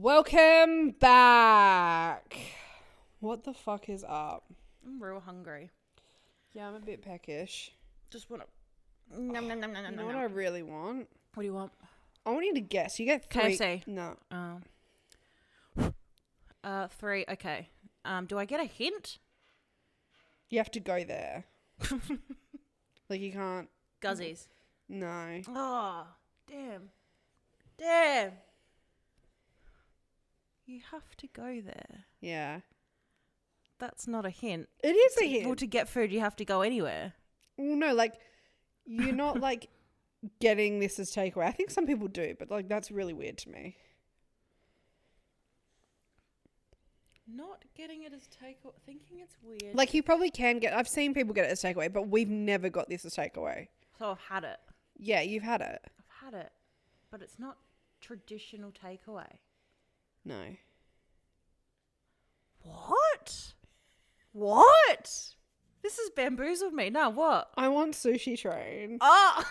Welcome back. What the fuck is up? I'm real hungry. Yeah, I'm a bit peckish. Just want to... You know what I really want? What do you want? I want you to guess. You get 3. KFC. No. 3. Okay. Do I get a hint? You have to go there. Like you can't. Guzzies. No. Oh, damn. Damn. You have to go there. Yeah. That's not a hint. It is a hint. Well, to get food, you have to go anywhere. Well, no, like you're not like getting this as takeaway. I think some people do, but like that's really weird to me. Not getting it as takeaway. Thinking it's weird. Like you probably can get. I've seen people get it as takeaway, but we've never got this as takeaway. So I've had it. Yeah, you've had it. I've had it. But it's not traditional takeaway. No. What? This has bamboozled me. No, what? I want sushi train. Oh!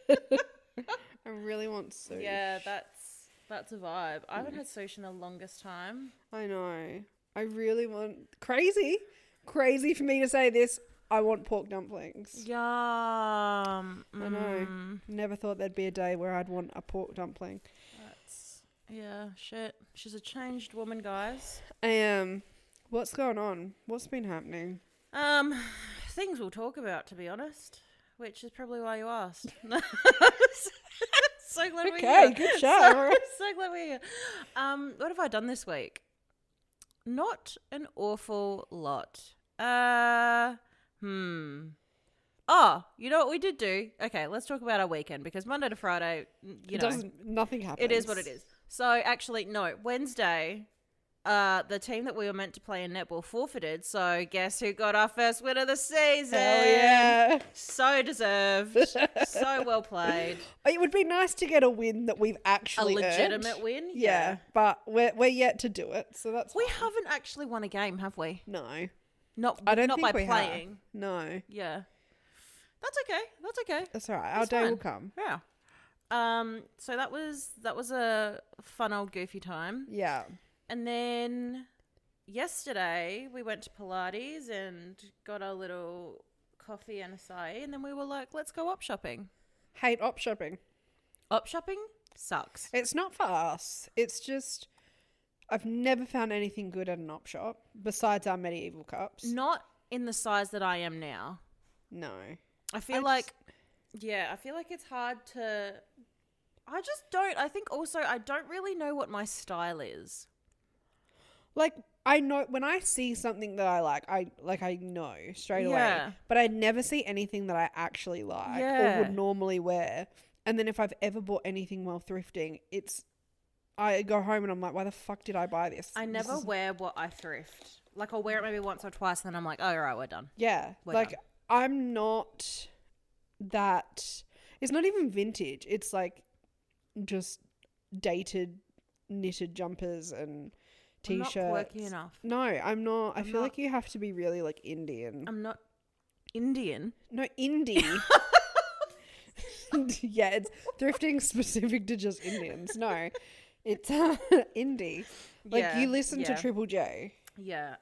I really want sushi. Yeah, that's a vibe. I haven't had sushi in the longest time. I know. I really want... Crazy for me to say this. I want pork dumplings. Yum. I know. Never thought there'd be a day where I'd want a pork dumpling. Yeah, shit. She's a changed woman, guys. I am. What's going on? What's been happening? Things we'll talk about, to be honest, which is probably why you asked. So glad we're here. Okay, good show. So glad we're here. What have I done this week? Not an awful lot. Oh, you know what we did do? Okay, let's talk about our weekend, because Monday to Friday, nothing happens. It is what it is. So actually, no, Wednesday, the team that we were meant to play in netball forfeited. So guess who got our first win of the season? Hell yeah. So deserved. So well played. It would be nice to get a win that we've actually A legitimate earned. win? Yeah, but we're yet to do it, so that's We fine. haven't actually won a game, have we? No. I don't not think by we playing. have. No. Yeah. That's okay. That's all right. Our That's day fine. will come. Yeah. So that was a fun old goofy time. Yeah. And then yesterday we went to Pilates and got a little coffee and acai, and then we were like, let's go op shopping. Hate op shopping. Op shopping sucks. It's not for us. It's just I've never found anything good at an op shop besides our medieval cups. Not in the size that I am now. No. I feel like it's hard to... I think also I don't really know what my style is. Like, I know when I see something that I like, I know straight away. Yeah. But I never see anything that I actually like or would normally wear. And then if I've ever bought anything while thrifting, I go home and I'm like, why the fuck did I buy this? I never wear what I thrift. Like, I'll wear it maybe once or twice, and then I'm like, oh, all right, we're done. Yeah. We're like, done. I'm not that... It's not even vintage. It's like just dated knitted jumpers and T-shirts. I'm not quirky enough. No, I'm not. I feel like you have to be really like Indian. I'm not Indian. No, indie. Yeah, it's thrifting specific to just Indians. No, it's indie. Like Yeah, you listen to yeah. Triple J. Yeah,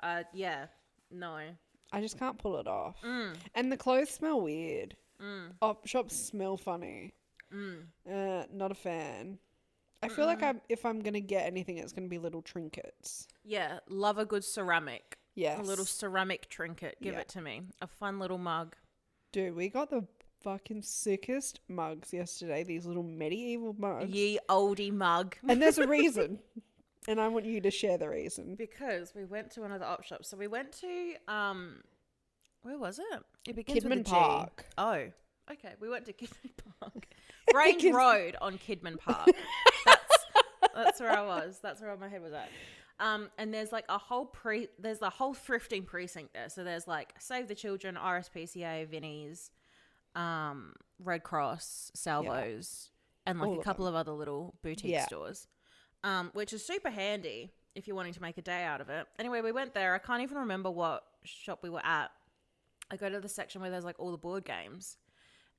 no. I just can't pull it off. And the clothes smell weird. Op shops smell funny. Not a fan. I feel like if I'm going to get anything, it's going to be little trinkets. Yeah, love a good ceramic. Yes. A little ceramic trinket. Give it to me. A fun little mug. Dude, we got the fucking sickest mugs yesterday. These little medieval mugs. Ye oldie mug. And there's a reason. And I want you to share the reason. Because we went to one of the op shops. So we went to, where was it? It begins Kidman with a G. Park. Oh, okay. We went to Kidman Park. Grange Road on Kidman Park. That's where I was. That's where my head was at. And there's like there's the whole thrifting precinct there. So there's like Save the Children, RSPCA, Vinnie's, Red Cross, Salvos, and like a couple of other little boutique stores, which is super handy if you're wanting to make a day out of it. Anyway, we went there. I can't even remember what shop we were at. I go to the section where there's like all the board games,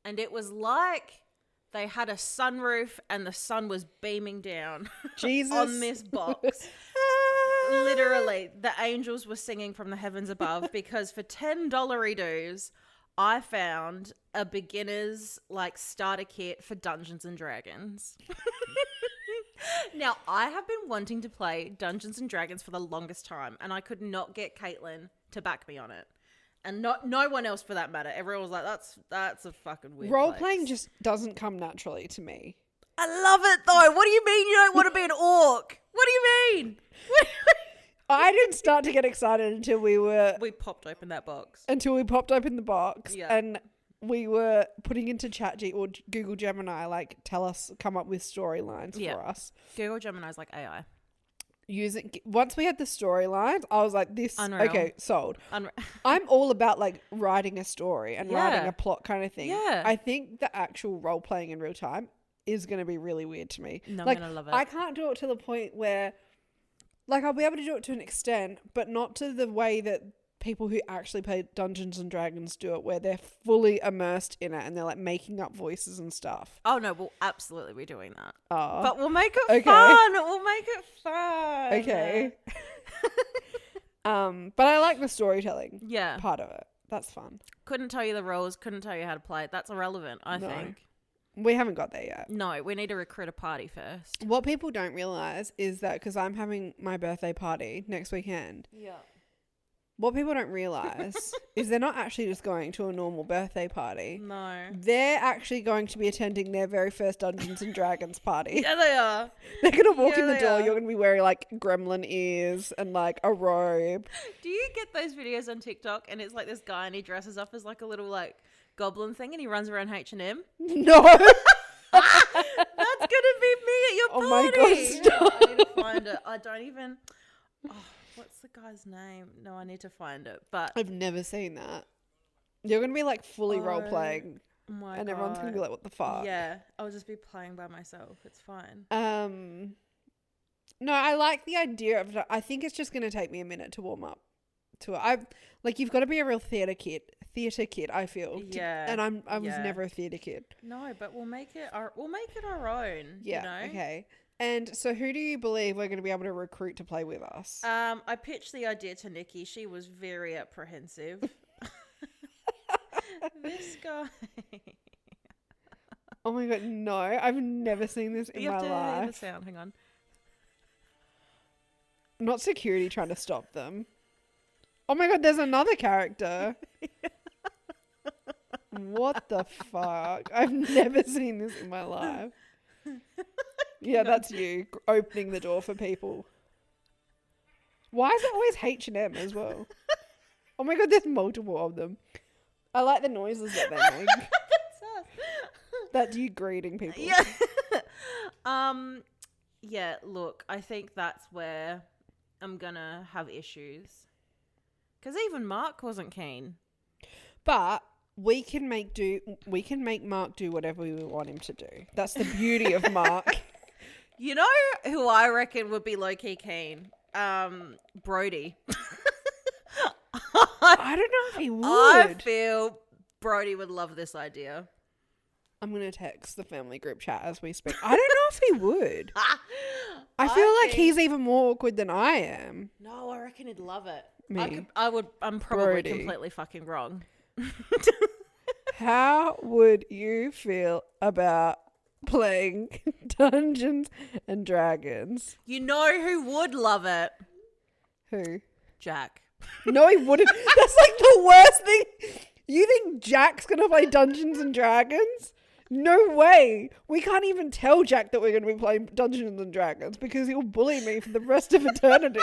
and it was like They had a sunroof and the sun was beaming down Jesus. on this box. Literally, the angels were singing from the heavens above because for $10 dues, I found a beginner's starter kit for Dungeons and Dragons. Now, I have been wanting to play Dungeons and Dragons for the longest time, and I could not get Caitlin to back me on it. And no one else for that matter. Everyone was like, that's a fucking weird Role-playing place. just doesn't come naturally to me. I love it, though. What do you mean you don't want to be an orc? What do you mean? I didn't start to get excited until we popped open that box. Until we popped open the box. Yeah. And we were putting into or Google Gemini, come up with storylines for us. Google Gemini's like AI. Once we had the storylines, I was like, this, Unreal. okay, sold. I'm all about writing a story and writing a plot kind of thing. Yeah. I think the actual role playing in real time is going to be really weird to me. No, I'm going to love it. I can't do it to the point where, I'll be able to do it to an extent, but not to the way that people who actually play Dungeons and Dragons do it, where they're fully immersed in it and they're making up voices and stuff. Oh no, we'll absolutely be doing that. Oh. But we'll make it fun. We'll make it fun. Okay. But I like the storytelling part of it. That's fun. Couldn't tell you the rules, couldn't tell you how to play it. That's irrelevant, I think. We haven't got there yet. No, we need to recruit a party first. What people don't realise is that because I'm having my birthday party next weekend. Yeah. What people don't realise is they're not actually just going to a normal birthday party. No. They're actually going to be attending their very first Dungeons and Dragons party. Yeah, they are. They're going to walk in the door. Are. You're going to be wearing gremlin ears and a robe. Do you get those videos on TikTok and it's this guy and he dresses up as a little goblin thing and he runs around H&M? No. That's going to be me at your party. Oh my God, stop. I need to find it. I don't even... Oh, what's the guy's name? No, I need to find it. But I've never seen that. You're going to be fully role-playing. Oh my and God. everyone's going to be like, what the fuck? Yeah, I'll just be playing by myself. It's fine. No, I like the idea of... I think it's just going to take me a minute to warm up to it. You've got to be a real theatre kid, I feel. Yeah. And I was never a theatre kid. No, but we'll make it our own. Yeah, you know? okay. And so who do you believe we're going to be able to recruit to play with us? I pitched the idea to Nikki. She was very apprehensive. This guy. Oh my God, no. I've never seen this in my life. You have to hear the sound. Hang on. Not security trying to stop them. Oh my God, there's another character. What the fuck? I've never seen this in my life. Yeah, that's you opening the door for people. Why is it always H&M as well? Oh my God, there's multiple of them. I like the noises that they make. That's us. That's you greeting people. Yeah. Yeah, look, I think that's where I'm gonna have issues. Because even Mark wasn't keen. But we can make Mark do whatever we want him to do. That's the beauty of Mark. You know who I reckon would be low-key keen? Brody. I don't know if he would. I feel Brody would love this idea. I'm going to text the family group chat as we speak. I don't know if he would. I feel like he's even more awkward than I am. No, I reckon he'd love it. Me. I'm probably Brody. completely fucking wrong. How would you feel about playing Dungeons and Dragons? You know who would love it? Who? Jack. No, he wouldn't. That's the worst thing. You think Jack's going to play Dungeons and Dragons? No way. We can't even tell Jack that we're going to be playing Dungeons and Dragons because he'll bully me for the rest of eternity.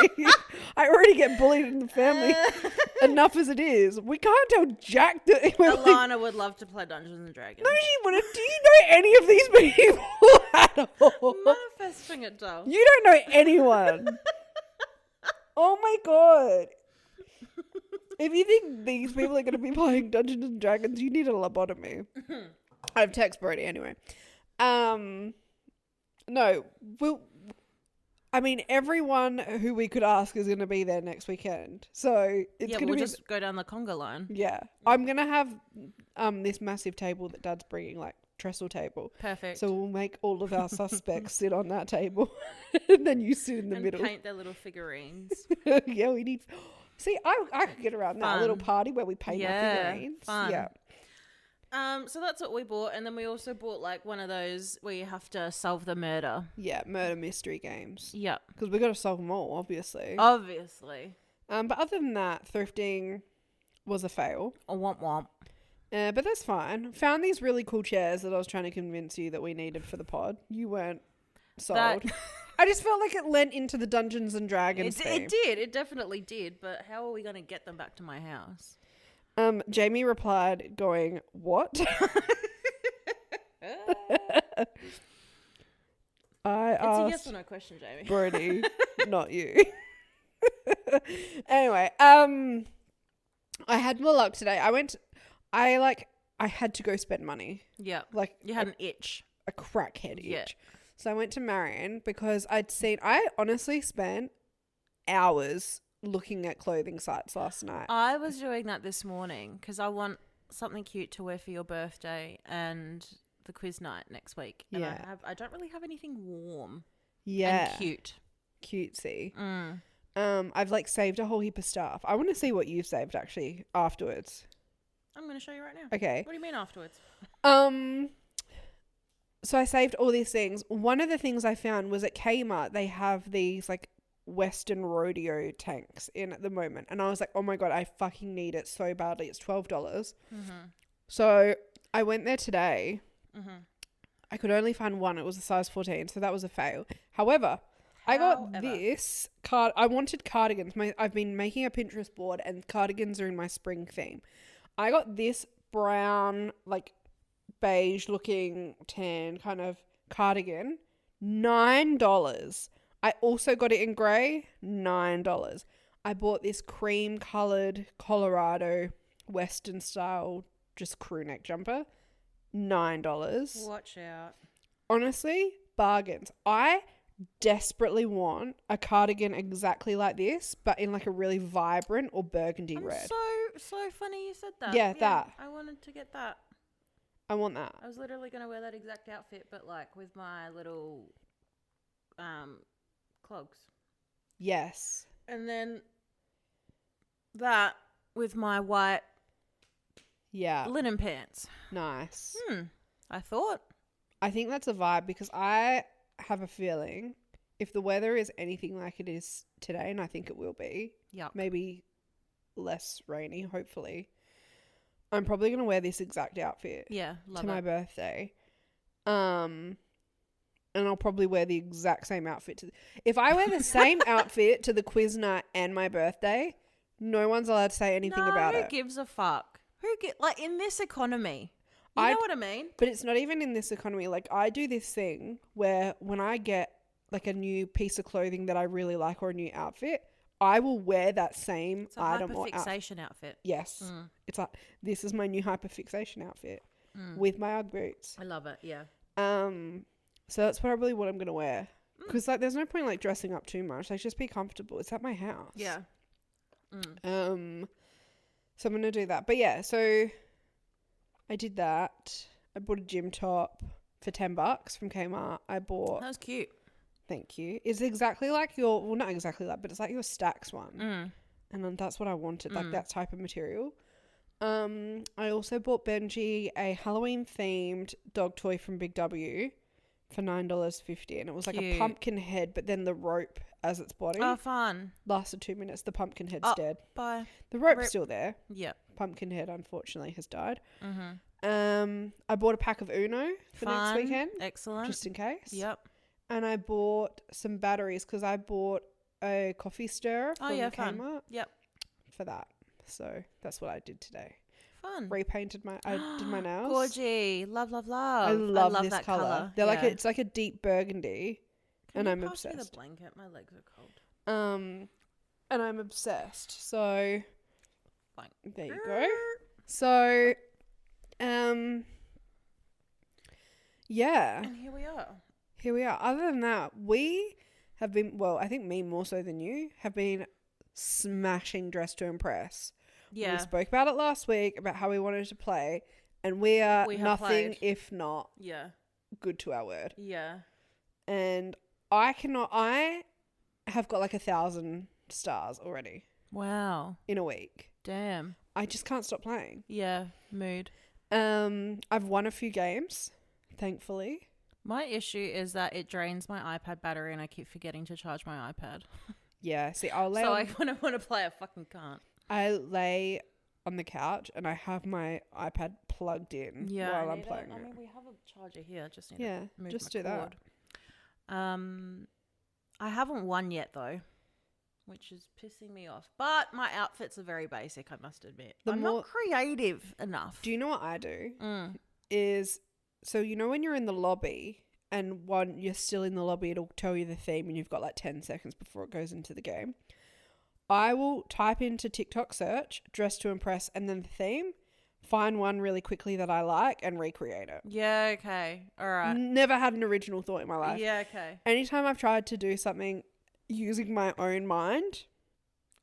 I already get bullied in the family enough as it is. We can't tell Jack that we're Alana would love to play Dungeons and Dragons. No, she wouldn't. Do you know any of these people at all? Manifesting it, doll. You don't know anyone. Oh my God. If you think these people are going to be playing Dungeons and Dragons, you need a lobotomy. I've texted Brody anyway. No, everyone who we could ask is going to be there next weekend. So it's going to we'll be just go down the conga line. Yeah. I'm going to have this massive table that Dad's bringing trestle table. Perfect. So we'll make all of our suspects sit on that table, and then you sit in the middle. Paint their little figurines. Yeah, we need. See, I could get around that little party where we paint our figurines. Fun. Yeah. So that's what we bought, and then we also bought like one of those where you have to solve the murder. Yeah, murder mystery games. Yeah, because we got to solve them all, obviously. But other than that, thrifting was a fail. A womp womp. But that's fine. Found these really cool chairs that I was trying to convince you that we needed for the pod. You weren't sold. I just felt like it lent into the Dungeons and Dragons theme. It did. It definitely did. But how are we going to get them back to my house? Jamie replied going, "What?" I asked. It's a yes or no question, Jamie. Brody, not you. Anyway, I had more luck today. I had to go spend money. Yeah. Like you had an itch. A crackhead itch. So I went to Marion because I honestly spent hours looking at clothing sites last night. I was doing that this morning because I want something cute to wear for your birthday and the quiz night next week. And I don't really have anything warm. Yeah. And cute. Cutesy. I've like saved a whole heap of stuff. I want to see what you've saved actually afterwards. I'm going to show you right now. Okay. What do you mean afterwards? So I saved all these things. One of the things I found was at Kmart, they have these like Western rodeo tanks in at the moment. And I was like, oh my God, I fucking need it so badly. It's $12. So I went there today. I could only find one. It was a size 14. So that was a fail. However, I got this card. I wanted cardigans. I've been making a Pinterest board and cardigans are in my spring theme. I got this brown, like beige looking tan kind of cardigan, $9. I also got it in grey, $9. I bought this cream coloured Colorado Western style just crew neck jumper, $9. Watch out. Honestly, bargains. I desperately want a cardigan exactly like this, but in like a really vibrant or burgundy red. So funny you said that. Yeah, that. I wanted to get that. I want that. I was literally going to wear that exact outfit, but like with my little clogs. Yes. And then that with my white linen pants. Nice. I thought. I think that's a vibe because I have a feeling if the weather is anything like it is today, and I think it will be, maybe less rainy, hopefully, I'm probably going to wear this exact outfit to my birthday. And I'll probably wear the exact same outfit if I wear the same outfit to the quiz night and my birthday, no one's allowed to say anything about it. Who gives a fuck? Like in this economy, you know what I mean? But it's not even in this economy. Like I do this thing where when I get like a new piece of clothing that I really like or a new outfit, I will wear that same item or hyperfixation outfit. Yes. It's like, this is my new hyperfixation outfit with my Ugg boots. I love it. Yeah. So that's probably what I'm going to wear. Because like, there's no point like dressing up too much. Like just be comfortable. It's at my house. Yeah. So I'm going to do that. But yeah, so I did that. I bought a gym top for $10 from Kmart. That was cute. Thank you. It's exactly like well, not exactly that, but it's like your Stax one. And then that's what I wanted, like that type of material. I also bought Benji a Halloween themed dog toy from Big W for $9.50, and it was like a pumpkin head, but then the rope as its body. Oh, fun. Lasted 2 minutes. The pumpkin head's dead. Bye. The rope's still there. Yeah. Pumpkin head unfortunately has died. I bought a pack of Uno for next weekend. Excellent. Just in case. Yep. And I bought some batteries because I bought a coffee stirrer from Kmart. Fun. Yep. For that. So that's what I did today. Fun. I did my nails. Gorgy. Love. I love this that colour. They're like it's like a deep burgundy. Can and you I'm pass me obsessed. the blanket? My legs are cold. And I'm obsessed. So Fine. there you go. So yeah. And here we are. Other than that, we have been, well, I think me more so than you, have been smashing Dress to Impress. Yeah. We spoke about it last week, about how we wanted to play, And we are We have nothing played. if not Yeah. good to our word. Yeah. And I have got like 1,000 stars already Wow. in a week. Damn. I just can't stop playing. Yeah. Mood. I've won a few games, thankfully. My issue is that it drains my iPad battery and I keep forgetting to charge my iPad. Yeah, see, When I want to play, I fucking can't. I lay on the couch and I have my iPad plugged in while I'm playing it. we have a charger here. Just need Yeah, to move just my do cord. I haven't won yet though, which is pissing me off. But my outfits are very basic, I must admit. I'm not creative enough. Do you know what I do? Is, so you know when you're in the lobby and when you're still in the lobby, it'll tell you the theme and you've got like 10 seconds before it goes into the game. I will type into TikTok search, dress to impress, and then the theme, find one really quickly that I like and recreate it. Yeah, okay. All right. Never had an original thought in my life. Yeah, okay. Anytime I've tried to do something using my own mind,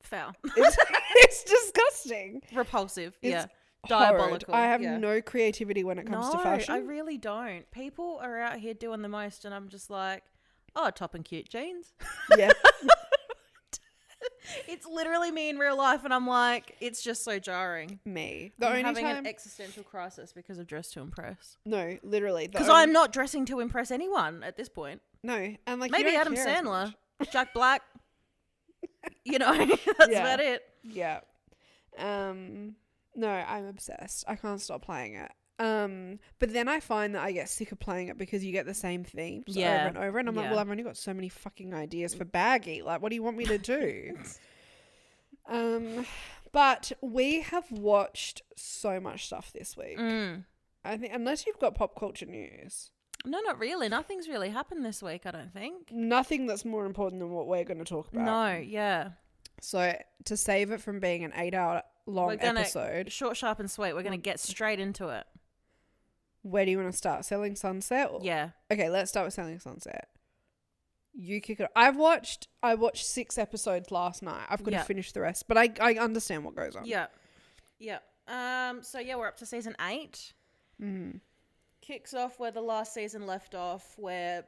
Foul. it's disgusting. Repulsive. It's yeah. Horrid. Diabolical. I have no creativity when it comes to fashion. I really don't. People are out here doing the most and I'm just like, oh, top and cute jeans. Yeah. It's literally me in real life and I'm like, it's just so jarring. Me. I'm having an existential crisis because of dress to impress. No, literally. Because I'm not dressing to impress anyone at this point. No. And like, maybe you don't Adam care as Sandler, much. Jack Black. You know, that's about it. Yeah. No, I'm obsessed. I can't stop playing it. But then I find that I get sick of playing it because you get the same themes over and over. And I'm like, well, I've only got so many fucking ideas for baggy. Like, what do you want me to do? But we have watched so much stuff this week. I think, unless you've got pop culture news. No, not really. Nothing's really happened this week, I don't think. Nothing that's more important than what we're going to talk about. No, yeah. So to save it from being an 8-hour long episode. Short, sharp and sweet. We're going to get straight into it. Where do you want to start? Selling Sunset? Yeah. Okay, let's start with Selling Sunset. You kick it. I watched 6 episodes last night. I've got to finish the rest, but I understand what goes on. Yeah. Yeah. So yeah, we're up to season 8. Kicks off where the last season left off, where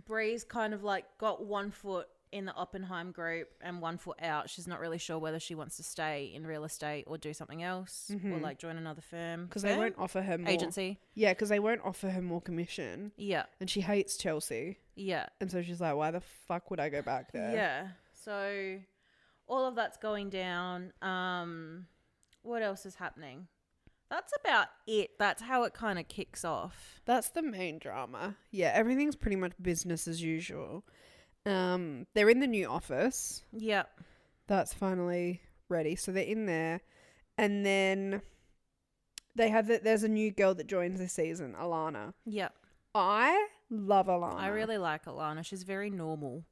Bree's kind of like got one foot in the Oppenheim group and one foot out. She's not really sure whether she wants to stay in real estate or do something else or like join another firm. Because they won't offer her more. Agency. Yeah, because they won't offer her more commission. Yeah. And she hates Chelsea. Yeah. And so she's like, why the fuck would I go back there? Yeah. So all of that's going down. What else is happening? That's about it. That's how it kind of kicks off. That's the main drama. Yeah, everything's pretty much business as usual. They're in the new office. Yep. That's finally ready. So they're in there. And then they have there's a new girl that joins this season, Alana. Yep. I love Alana. I really like Alana. She's very normal.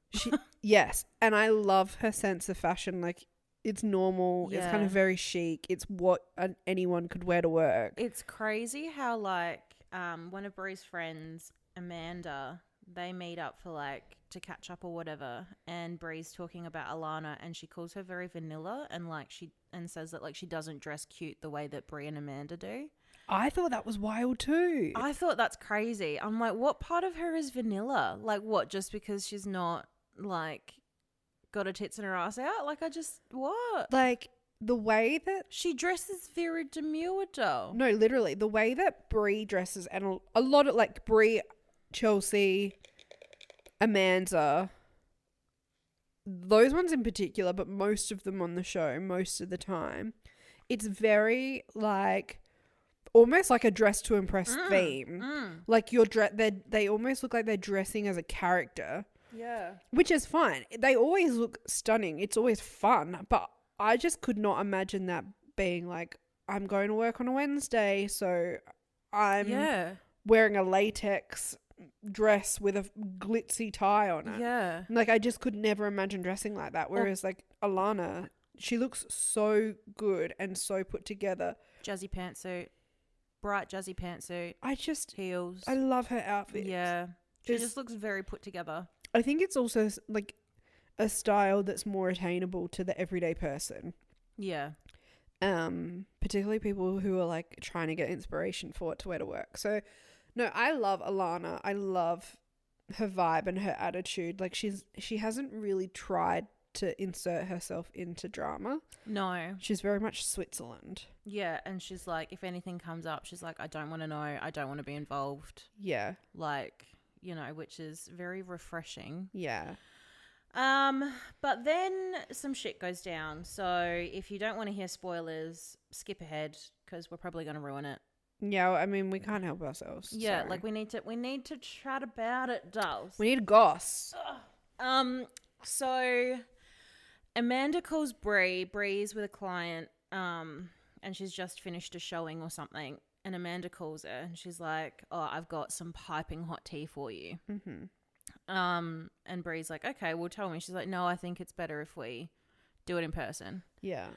Yes. And I love her sense of fashion. Like, it's normal. Yeah. It's kind of very chic. It's what anyone could wear to work. It's crazy how, like, one of Bree's friends, Amanda, they meet up for, like, to catch up or whatever, and Bree's talking about Alana, and she calls her very vanilla, and, like, and says that, like, she doesn't dress cute the way that Bree and Amanda do. I thought that was wild too. I thought that's crazy. I'm like, what part of her is vanilla? Like, what, just because she's not, like, got her tits and her ass out? Like, what? Like, the way that she dresses very demure though. No, literally, the way that Bree dresses, and a lot of, like, Bree, Chelsea, Amanda, those ones in particular, but most of them on the show, most of the time, it's very, like, almost like a dress to impress theme. Like, they almost look like they're dressing as a character. Yeah. Which is fine. They always look stunning. It's always fun. But I just could not imagine that being like, I'm going to work on a Wednesday, so I'm wearing a latex dress with a glitzy tie on it. Yeah. Like, I just could never imagine dressing like that. Whereas, like, Alana, she looks so good and so put together. Jazzy pantsuit. Bright jazzy pantsuit. Heels. I love her outfit. Yeah. She just looks very put together. I think it's also, like, a style that's more attainable to the everyday person. Yeah. Particularly people who are like trying to get inspiration for what to wear to work. So no, I love Alana. I love her vibe and her attitude. Like she hasn't really tried to insert herself into drama. No. She's very much Switzerland. Yeah, and she's like, if anything comes up, she's like, I don't want to know. I don't want to be involved. Yeah. Like, you know, which is very refreshing. Yeah. But then some shit goes down. So if you don't want to hear spoilers, skip ahead because we're probably going to ruin it. Yeah, I mean, we can't help ourselves. Yeah, so. like we need to chat about it, dolls. We need goss. So Amanda calls Bree's with a client, and she's just finished a showing or something. And Amanda calls her and she's like, "Oh, I've got some piping hot tea for you." Mm-hmm. And Bree's like, "Okay, well, tell me." She's like, "No, I think it's better if we do it in person." Yeah.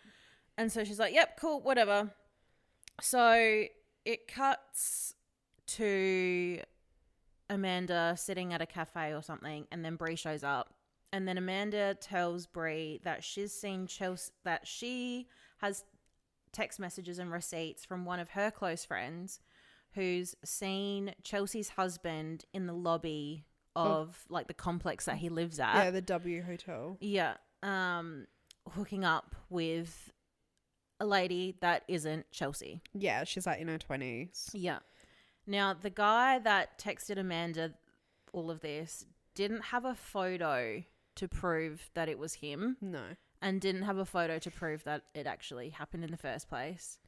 And so she's like, "Yep, cool, whatever." So it cuts to Amanda sitting at a cafe or something, and then Bree shows up. And then Amanda tells Bree that she's seen Chelsea, that she has text messages and receipts from one of her close friends who's seen Chelsea's husband in the lobby of like the complex that he lives at. Yeah, the W Hotel. Yeah. Hooking up with a lady that isn't Chelsea. Yeah, she's like in her 20s. Yeah. Now, the guy that texted Amanda all of this didn't have a photo to prove that it was him. No. And didn't have a photo to prove that it actually happened in the first place.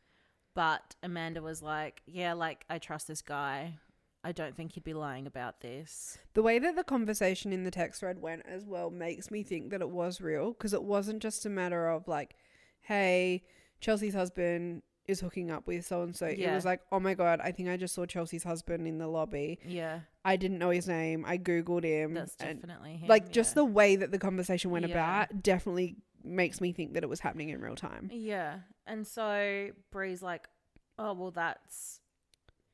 But Amanda was like, yeah, like, I trust this guy. I don't think he'd be lying about this. The way that the conversation in the text thread went as well makes me think that it was real, because it wasn't just a matter of like, hey, Chelsea's husband is hooking up with so-and-so. Yeah. It was like, oh my God, I think I just saw Chelsea's husband in the lobby. Yeah. I didn't know his name. I Googled him. That's definitely him. Like, just the way that the conversation went Yeah. about definitely makes me think that it was happening in real time. Yeah. And so Bree's like, oh, well, that's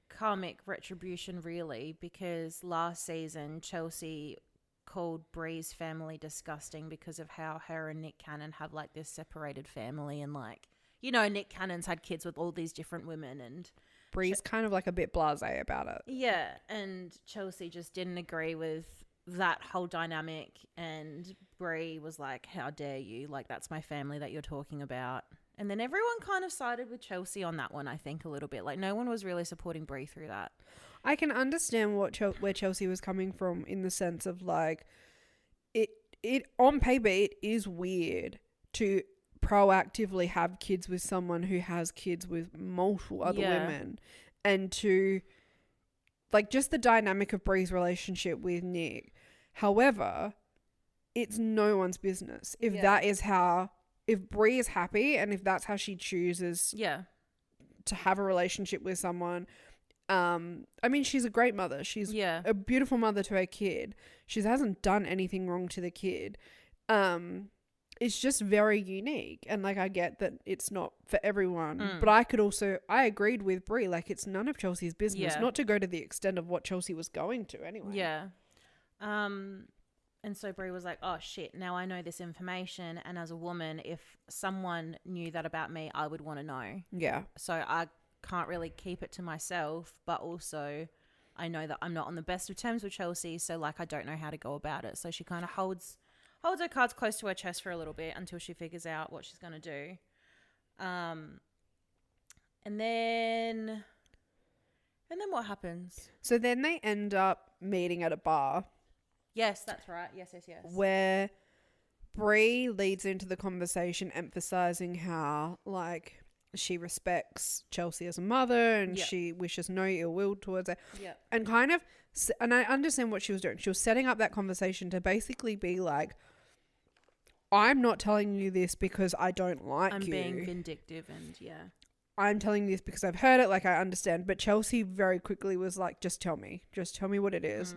karmic retribution, really, because last season Chelsea called Bree's family disgusting because of how her and Nick Cannon have like this separated family, and like, you know, Nick Cannon's had kids with all these different women, and Bree's kind of like a bit blasé about it. yeah, and Chelsea just didn't agree with that whole dynamic, and Bree was like, how dare you, like, that's my family that you're talking about. And then everyone kind of sided with Chelsea on that one, I think, a little bit. Like, no one was really supporting Bree through that. I can understand where Chelsea was coming from, in the sense of like, it on paper it is weird to proactively have kids with someone who has kids with multiple other women, and to like just the dynamic of Bree's relationship with Nick. However, it's no one's business if that is how, if Bree is happy and if that's how she chooses to have a relationship with someone. I mean, she's a great mother. She's a beautiful mother to her kid. She hasn't done anything wrong to the kid. It's just very unique. And like, I get that it's not for everyone, but I agreed with Bree. Like, it's none of Chelsea's business, not to go to the extent of what Chelsea was going to anyway. Yeah. And so Bree was like, oh shit, now I know this information. And as a woman, if someone knew that about me, I would want to know. Yeah. So I can't really keep it to myself, but also I know that I'm not on the best of terms with Chelsea. So like, I don't know how to go about it. So she kind of holds her cards close to her chest for a little bit until she figures out what she's going to do. And then what happens? So then they end up meeting at a bar. Yes, that's right. Yes. Where Bree leads into the conversation, emphasizing how like she respects Chelsea as a mother, and she wishes no ill will towards her. Yeah. And kind of, and I understand what she was doing. She was setting up that conversation to basically be like, I'm not telling you this because I don't like you. I'm being vindictive, and I'm telling you this because I've heard it, like I understand. But Chelsea very quickly was like, just tell me what it is.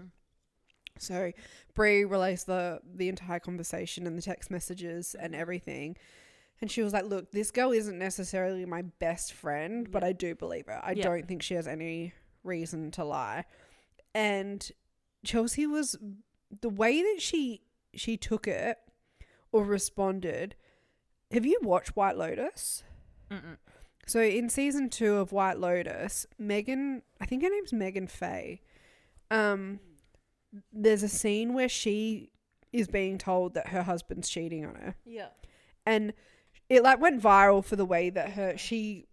So Bree relays the entire conversation and the text messages and everything. And she was like, look, this girl isn't necessarily my best friend, but I do believe her. I don't think she has any reason to lie. And Chelsea was, the way that she took it or responded. Have you watched White Lotus? Mm-mm. So in season 2 of White Lotus, Megan, I think her name's Megan Faye. There's a scene where she is being told that her husband's cheating on her. Yeah. And it like went viral for the way that she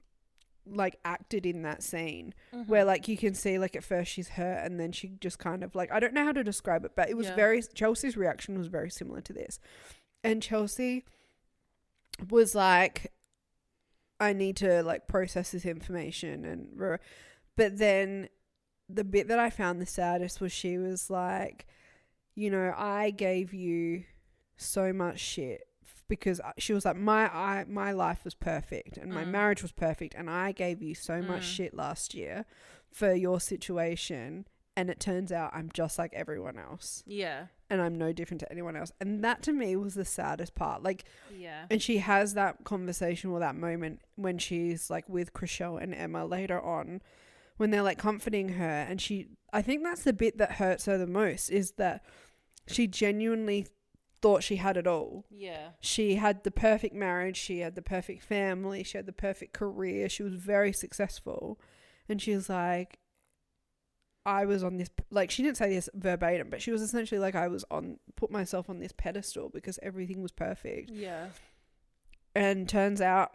like acted in that scene, where like you can see like at first she's hurt and then she just kind of like, I don't know how to describe it, but it was Chelsea's reaction was very similar to this. And Chelsea was like, I need to like process this information but then the bit that I found the saddest was she was like, you know, I gave you so much shit because she was like, my life was perfect and my marriage was perfect and I gave you so much shit last year for your situation, and it turns out I'm just like everyone else. Yeah. And I'm no different to anyone else. And that to me was the saddest part. Like, yeah. And she has that conversation or that moment when she's like with Chriselle and Emma later on, when they're like comforting her, and I think that's the bit that hurts her the most, is that she genuinely thought she had it all. Yeah. She had the perfect marriage, she had the perfect family, she had the perfect career, she was very successful. And she was like, I was on this, like, she didn't say this verbatim, but she was essentially like, put myself on this pedestal because everything was perfect. Yeah. And turns out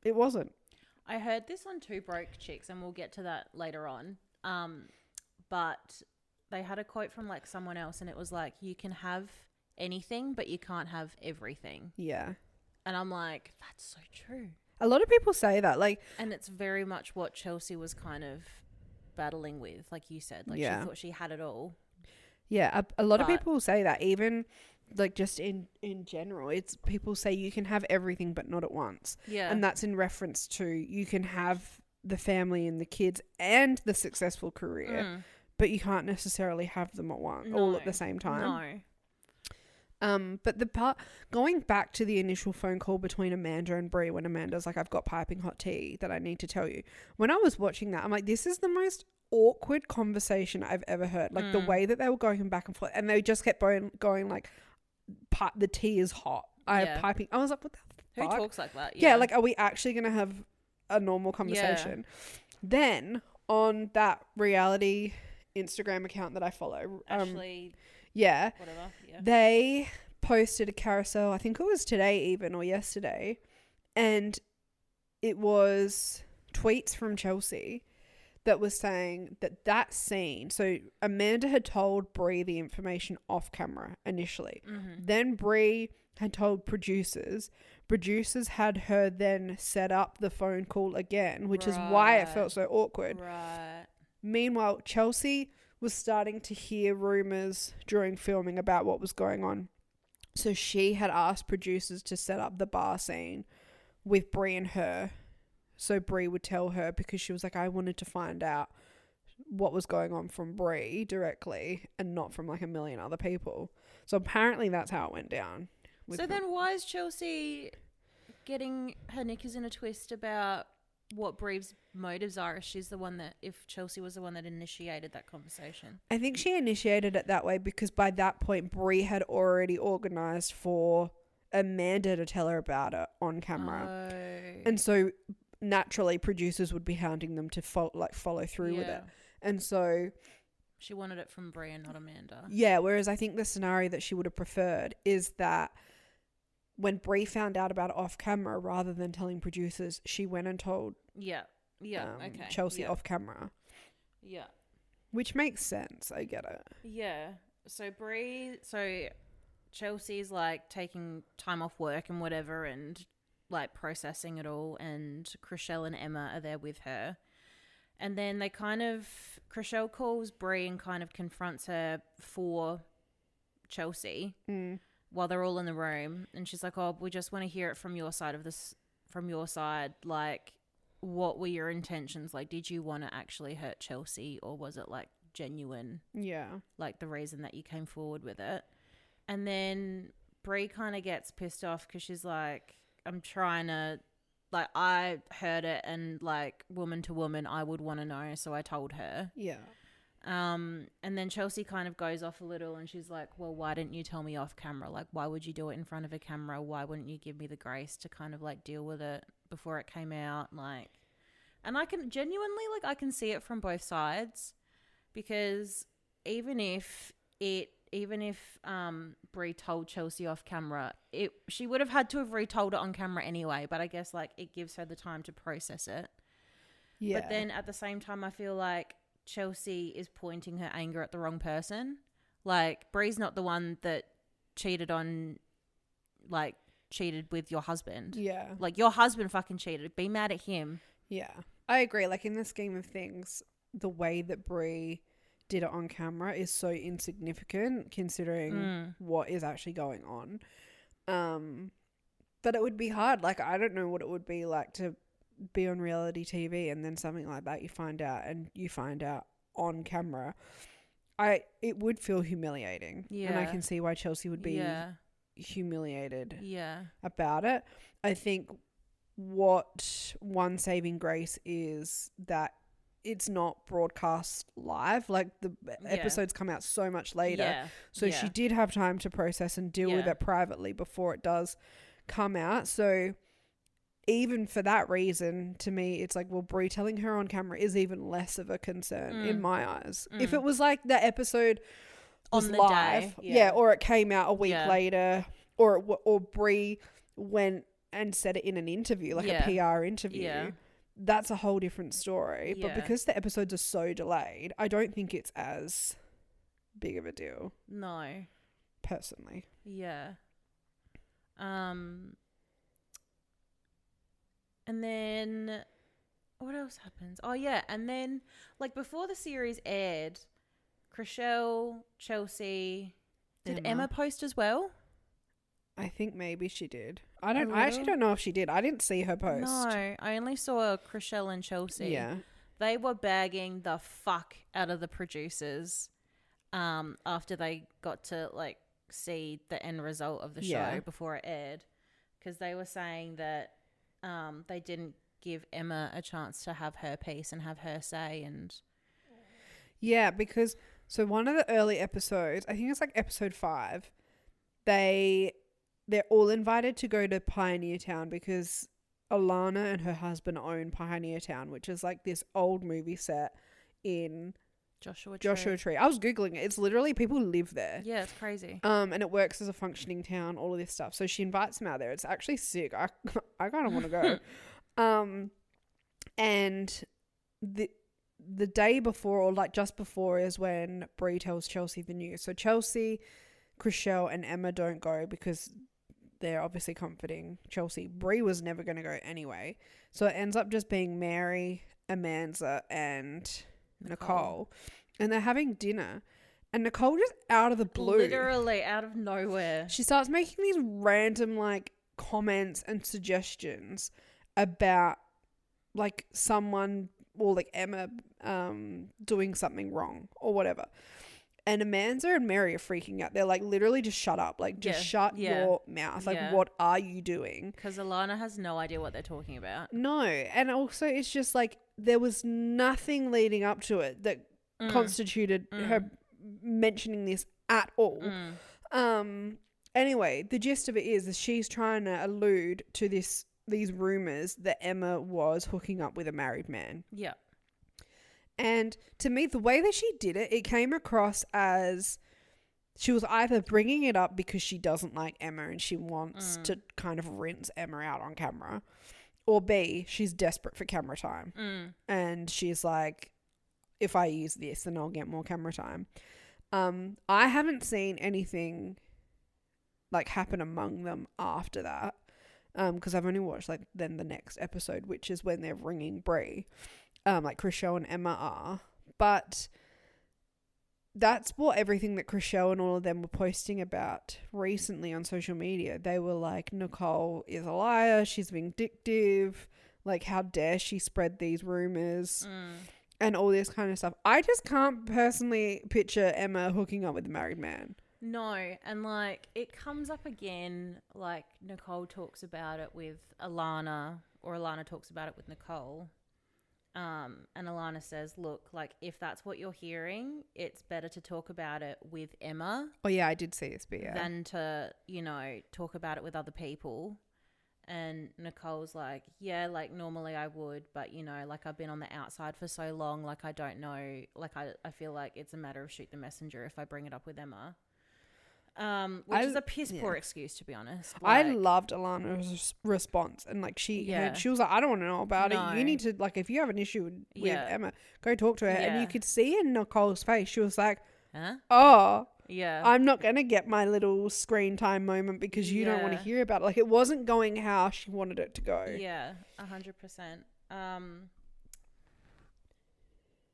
it wasn't. I heard this on Two Broke Chicks, and we'll get to that later on. But they had a quote from like someone else, and it was like, you can have anything, but you can't have everything. Yeah. And I'm like, that's so true. A lot of people say that, like, and it's very much what Chelsea was kind of battling with, like you said. Like, she thought she had it all. Yeah, a lot of people say that, even like just in general. It's people say you can have everything but not at once. Yeah. And that's in reference to you can have the family and the kids and the successful career, but you can't necessarily have them at once, all at the same time. No. But the part going back to the initial phone call between Amanda and Brie, when Amanda's like, I've got piping hot tea that I need to tell you. When I was watching that, I'm like, this is the most awkward conversation I've ever heard. Like the way that they were going back and forth, and they just kept going like, the tea is hot. Piping. I was like, what the fuck? Who talks like that? Yeah, like, are we actually going to have a normal conversation? Then on that reality Instagram account that I follow, Ashley, whatever, yeah, they posted a carousel, I think it was today even or yesterday, and it was tweets from Chelsea that was saying that scene, so Amanda had told Brie the information off camera initially. Then Brie had told producers had her then set up the phone call again, which is why it felt so awkward. Right. Meanwhile, Chelsea was starting to hear rumours during filming about what was going on. So she had asked producers to set up the bar scene with Brie and her. So Brie would tell her, because she was like, I wanted to find out what was going on from Brie directly and not from like a million other people. So apparently that's how it went down. So then why is Chelsea getting her knickers in a twist about what Brie's motives are if she's the one that, if Chelsea was the one that initiated that conversation? I think she initiated it that way because by that point Brie had already organised for Amanda to tell her about it on camera. Oh. And so naturally producers would be hounding them to follow through with it. And so she wanted it from Brie and not Amanda. Yeah, whereas I think the scenario that she would have preferred is that when Brie found out about it off camera, rather than telling producers, she went and told Chelsea off camera. Yeah. Which makes sense. I get it. Yeah. So Chelsea's like taking time off work and whatever and like processing it all, and Chriselle and Emma are there with her. And then Chriselle calls Brie and kind of confronts her for Chelsea while they're all in the room. And she's like, oh, we just want to hear it from your side from your side. Like, what were your intentions? Like, did you want to actually hurt Chelsea, or was it like genuine? Yeah. Like the reason that you came forward with it. And then Brie kind of gets pissed off because she's like, I'm trying to, like, I heard it, and like woman to woman, I would want to know. So I told her. Yeah. And then Chelsea kind of goes off a little and she's like, well, why didn't you tell me off camera? Like, why would you do it in front of a camera? Why wouldn't you give me the grace to kind of like deal with it before it came out? Like, and I can genuinely, like, I can see it from both sides, because even if Brie told Chelsea off camera, she would have had to have retold it on camera anyway, but I guess like it gives her the time to process it. Yeah. But then at the same time, I feel like Chelsea is pointing her anger at the wrong person. Like, Brie's not the one that cheated with your husband. Yeah. Like, your husband fucking cheated. Be mad at him. Yeah. I agree. Like, in the scheme of things, the way that Brie did it on camera is so insignificant considering what is actually going on. But it would be hard. Like, I don't know what it would be like to be on reality TV and then something like that you find out on camera. It would feel humiliating. Yeah. And I can see why Chelsea would be humiliated about it. I think what one saving grace is that it's not broadcast live. Like, the episodes come out so much later. Yeah. So she did have time to process and deal with it privately before it does come out. So even for that reason, to me, it's like, well, Brie telling her on camera is even less of a concern in my eyes. If it was like the episode was on the live, day, or it came out a week later, or Brie went and said it in an interview, like a PR interview, that's a whole different story. But because the episodes are so delayed, I don't think it's as big of a deal. No. Personally. Yeah. And then what else happens? Oh, yeah. And then, like, before the series aired, Chriselle, Chelsea, did Emma post as well? I think maybe she did. I actually don't know if she did. I didn't see her post. No, I only saw Chriselle and Chelsea. Yeah. They were bagging the fuck out of the producers after they got to, like, see the end result of the show before it aired, because they were saying that they didn't give Emma a chance to have her piece and have her say. And because so one of the early episodes, I think it's like episode 5, they're all invited to go to Pioneer Town because Alana and her husband own Pioneer Town, which is like this old movie set in Joshua Tree. I was Googling it. It's literally people live there. Yeah, it's crazy. And it works as a functioning town, all of this stuff. So she invites them out there. It's actually sick. I kind of want to go. And the day before, or like just before, is when Brie tells Chelsea the news. So Chelsea, Chriselle and Emma don't go because they're obviously comforting Chelsea. Brie was never going to go anyway. So it ends up just being Mary, Amanda and Nicole, and they're having dinner, and Nicole just out of the blue, literally out of nowhere, she starts making these random like comments and suggestions about like someone, or like Emma doing something wrong or whatever. And Amanda and Mary are freaking out. They're like, literally just shut up. Like, just shut your mouth. Like, what are you doing? Because Alana has no idea what they're talking about. No. And also, it's just like, there was nothing leading up to it that constituted her mentioning this at all. Anyway, the gist of it is she's trying to allude to these rumors that Emma was hooking up with a married man. Yeah. And to me, the way that she did it, it came across as she was either bringing it up because she doesn't like Emma and she wants to kind of rinse Emma out on camera, or B, she's desperate for camera time. And she's like, if I use this, then I'll get more camera time. I haven't seen anything like happen among them after that, because I've only watched like then the next episode, which is when they're ringing Brie. Like Chriselle and Emma are, but that's what everything that Chriselle and all of them were posting about recently on social media. They were like, Nicole is a liar, she's vindictive, like how dare she spread these rumors and all this kind of stuff. I just can't personally picture Emma hooking up with a married man. No, and like it comes up again, like Nicole talks about it with Alana, or Alana talks about it with Nicole. And Alana says, look, like, if that's what you're hearing, it's better to talk about it with Emma. Oh, yeah, I did see this bit, yeah. Than to, you know, talk about it with other people. And Nicole's like, yeah, like, normally I would, but, you know, like, I've been on the outside for so long, like, I don't know. Like, I feel like it's a matter of shoot the messenger if I bring it up with Emma. Which is a piss poor excuse, to be honest. Like, I loved Alana's response, and like she was like, I don't want to know about it. You need to, like, if you have an issue with Emma, go talk to her. And you could see in Nicole's face, she was like, oh, yeah, I'm not gonna get my little screen time moment because you don't want to hear about it. Like, it wasn't going how she wanted it to go. Yeah, 100%.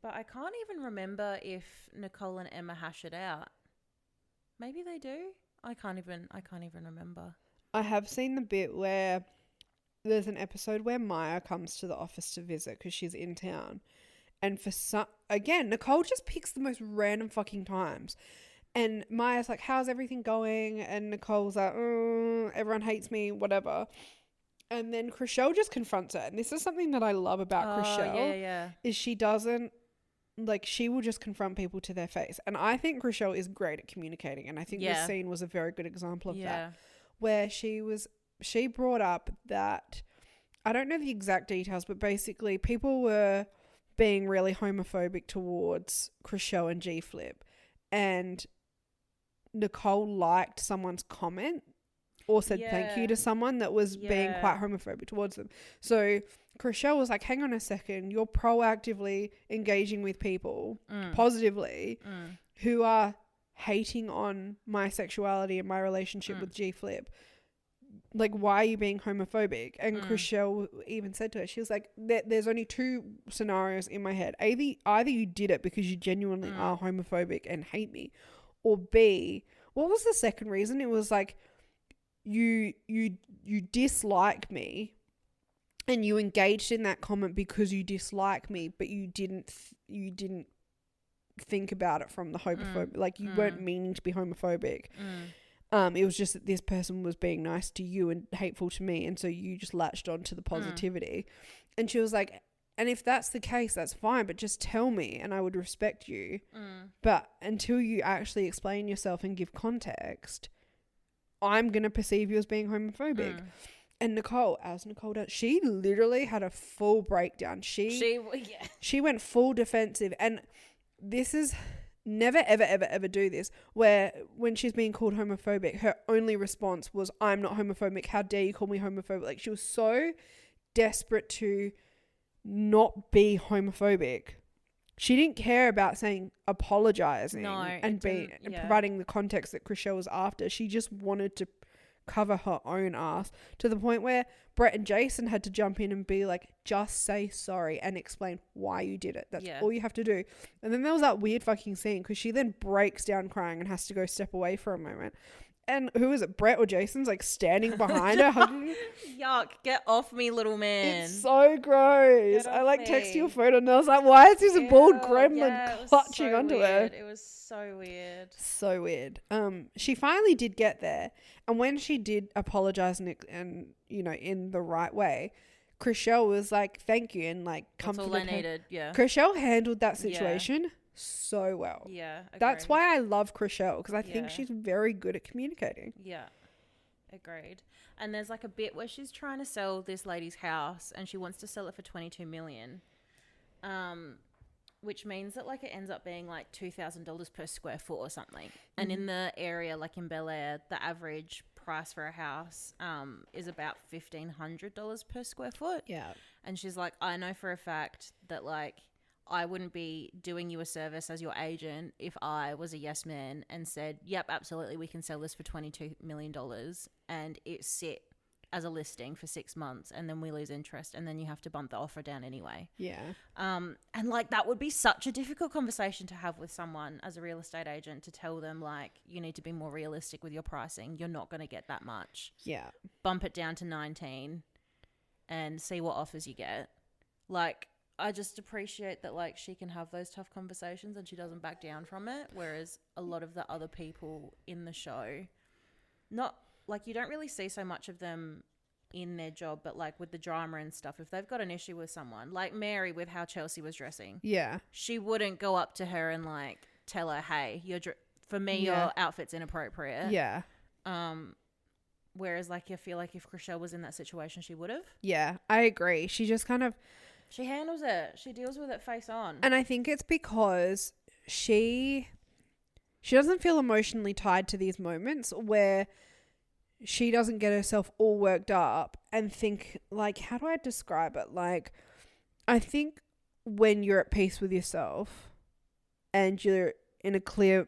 But I can't even remember if Nicole and Emma hash it out. Maybe they do. I can't even remember. I have seen the bit where there's an episode where Maya comes to the office to visit because she's in town. And for again, Nicole just picks the most random fucking times. And Maya's like, how's everything going? And Nicole's like, everyone hates me, whatever. And then Chriselle just confronts her. And this is something that I love about Chriselle. Is she doesn't, like, she will just confront people to their face. And I think Chriselle is great at communicating. And I think this scene was a very good example of that. Where she brought up that, I don't know the exact details, but basically people were being really homophobic towards Chriselle and G-Flip. And Nicole liked someone's comment or said thank you to someone that was being quite homophobic towards them. So Chriselle was like, hang on a second, you're proactively engaging with people positively who are hating on my sexuality and my relationship with G-Flip. Like, why are you being homophobic? And Chriselle even said to her, she was like, there's only two scenarios in my head. Either you did it because you genuinely are homophobic and hate me, or B, what was the second reason? It was like, you dislike me and you engaged in that comment because you dislike me, but you didn't think about it from the homophobic, like you weren't meaning to be homophobic. It was just that this person was being nice to you and hateful to me, and so you just latched on to the positivity. And she was like, and if that's the case, that's fine, but just tell me and I would respect you. But until you actually explain yourself and give context, I'm going to perceive you as being homophobic. And Nicole does, she literally had a full breakdown. She went full defensive. And this is, never, ever, ever, ever do this, where when she's being called homophobic, her only response was, I'm not homophobic. How dare you call me homophobic? Like, she was so desperate to not be homophobic. She didn't care about apologizing and providing the context that Chriselle was after. She just wanted to cover her own ass, to the point where Brett and Jason had to jump in and be like, just say sorry and explain why you did it. That's all you have to do. And then there was that weird fucking scene because she then breaks down crying and has to go step away for a moment. And who is it? Brett or Jason's like standing behind her, hugging her. Yuck, get off me, little man. It's so gross. I texted you a photo and I was like, why is this a bald gremlin clutching onto her? It was so weird. So weird. She finally did get there. And when she did apologize and you know, in the right way, Chriselle was like, thank you, and like comforted her. That's all I needed, yeah. Chriselle handled that situation so well. Yeah, agreed. That's why I love Chriselle, because I think she's very good at communicating. Yeah, agreed. And there's like a bit where she's trying to sell this lady's house and she wants to sell it for $22 million, which means that like it ends up being like $2,000 per square foot or something. And in the area, like in Bel Air, the average price for a house is about $1,500 per square foot. Yeah. And she's like, I know for a fact that like I wouldn't be doing you a service as your agent if I was a yes man and said, yep, absolutely, we can sell this for $22 million and it sit as a listing for 6 months and then we lose interest and then you have to bump the offer down anyway. Yeah. And like that would be such a difficult conversation to have with someone as a real estate agent, to tell them like, you need to be more realistic with your pricing. You're not going to get that much. Yeah. Bump it down to 19 and see what offers you get. Like, I just appreciate that like she can have those tough conversations and she doesn't back down from it, whereas a lot of the other people in the show, not like, you don't really see so much of them in their job, but like with the drama and stuff, if they've got an issue with someone, like Mary with how Chelsea was dressing, she wouldn't go up to her and like tell her, hey, for me, your outfit's inappropriate. Yeah. Whereas like I feel like if Chriselle was in that situation, she would have. Yeah, I agree. She just kind of... She handles it. She deals with it face on. And I think it's because she doesn't feel emotionally tied to these moments where she doesn't get herself all worked up and think, like, how do I describe it? Like, I think when you're at peace with yourself and you're in a clear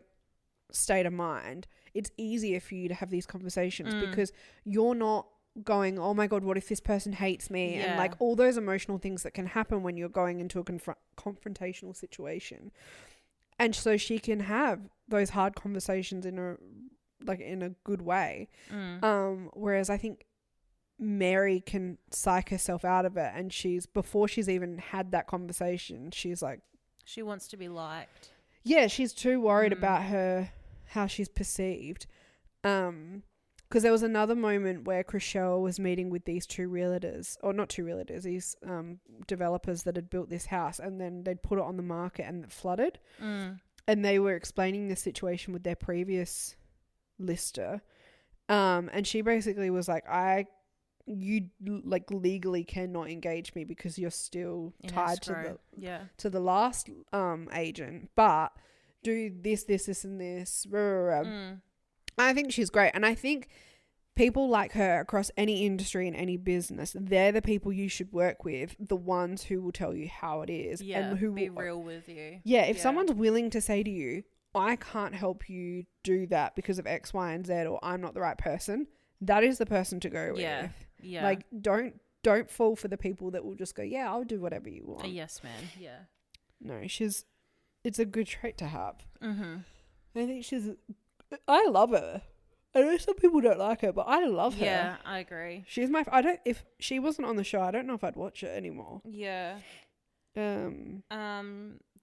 state of mind, it's easier for you to have these conversations because you're not going, oh my God, what if this person hates me? And like all those emotional things that can happen when you're going into a confrontational situation. And so she can have those hard conversations in a good way. Whereas I think Mary can psych herself out of it, and before she's even had that conversation, she's like, she wants to be liked. Yeah, she's too worried about how she's perceived. Because there was another moment where Chriselle was meeting with these two realtors, or not two realtors, these developers that had built this house, and then they'd put it on the market and it flooded. And they were explaining the situation with their previous lister. And she basically was like, you like legally cannot engage me because you're still tied to the last agent, but do this and this. I think she's great, and I think people like her across any industry and any business, they're the people you should work with, the ones who will tell you how it is and who be real with you. If someone's willing to say to you, I can't help you do that because of X, Y, and Z, or I'm not the right person, that is the person to go with. Like, don't fall for the people that will just go, yeah, I'll do whatever you want. Yes, man. Yeah. No, it's a good trait to have. I think I love her. I know some people don't like her, but I love her. Yeah, I agree. She's if she wasn't on the show, I don't know if I'd watch it anymore. Yeah. The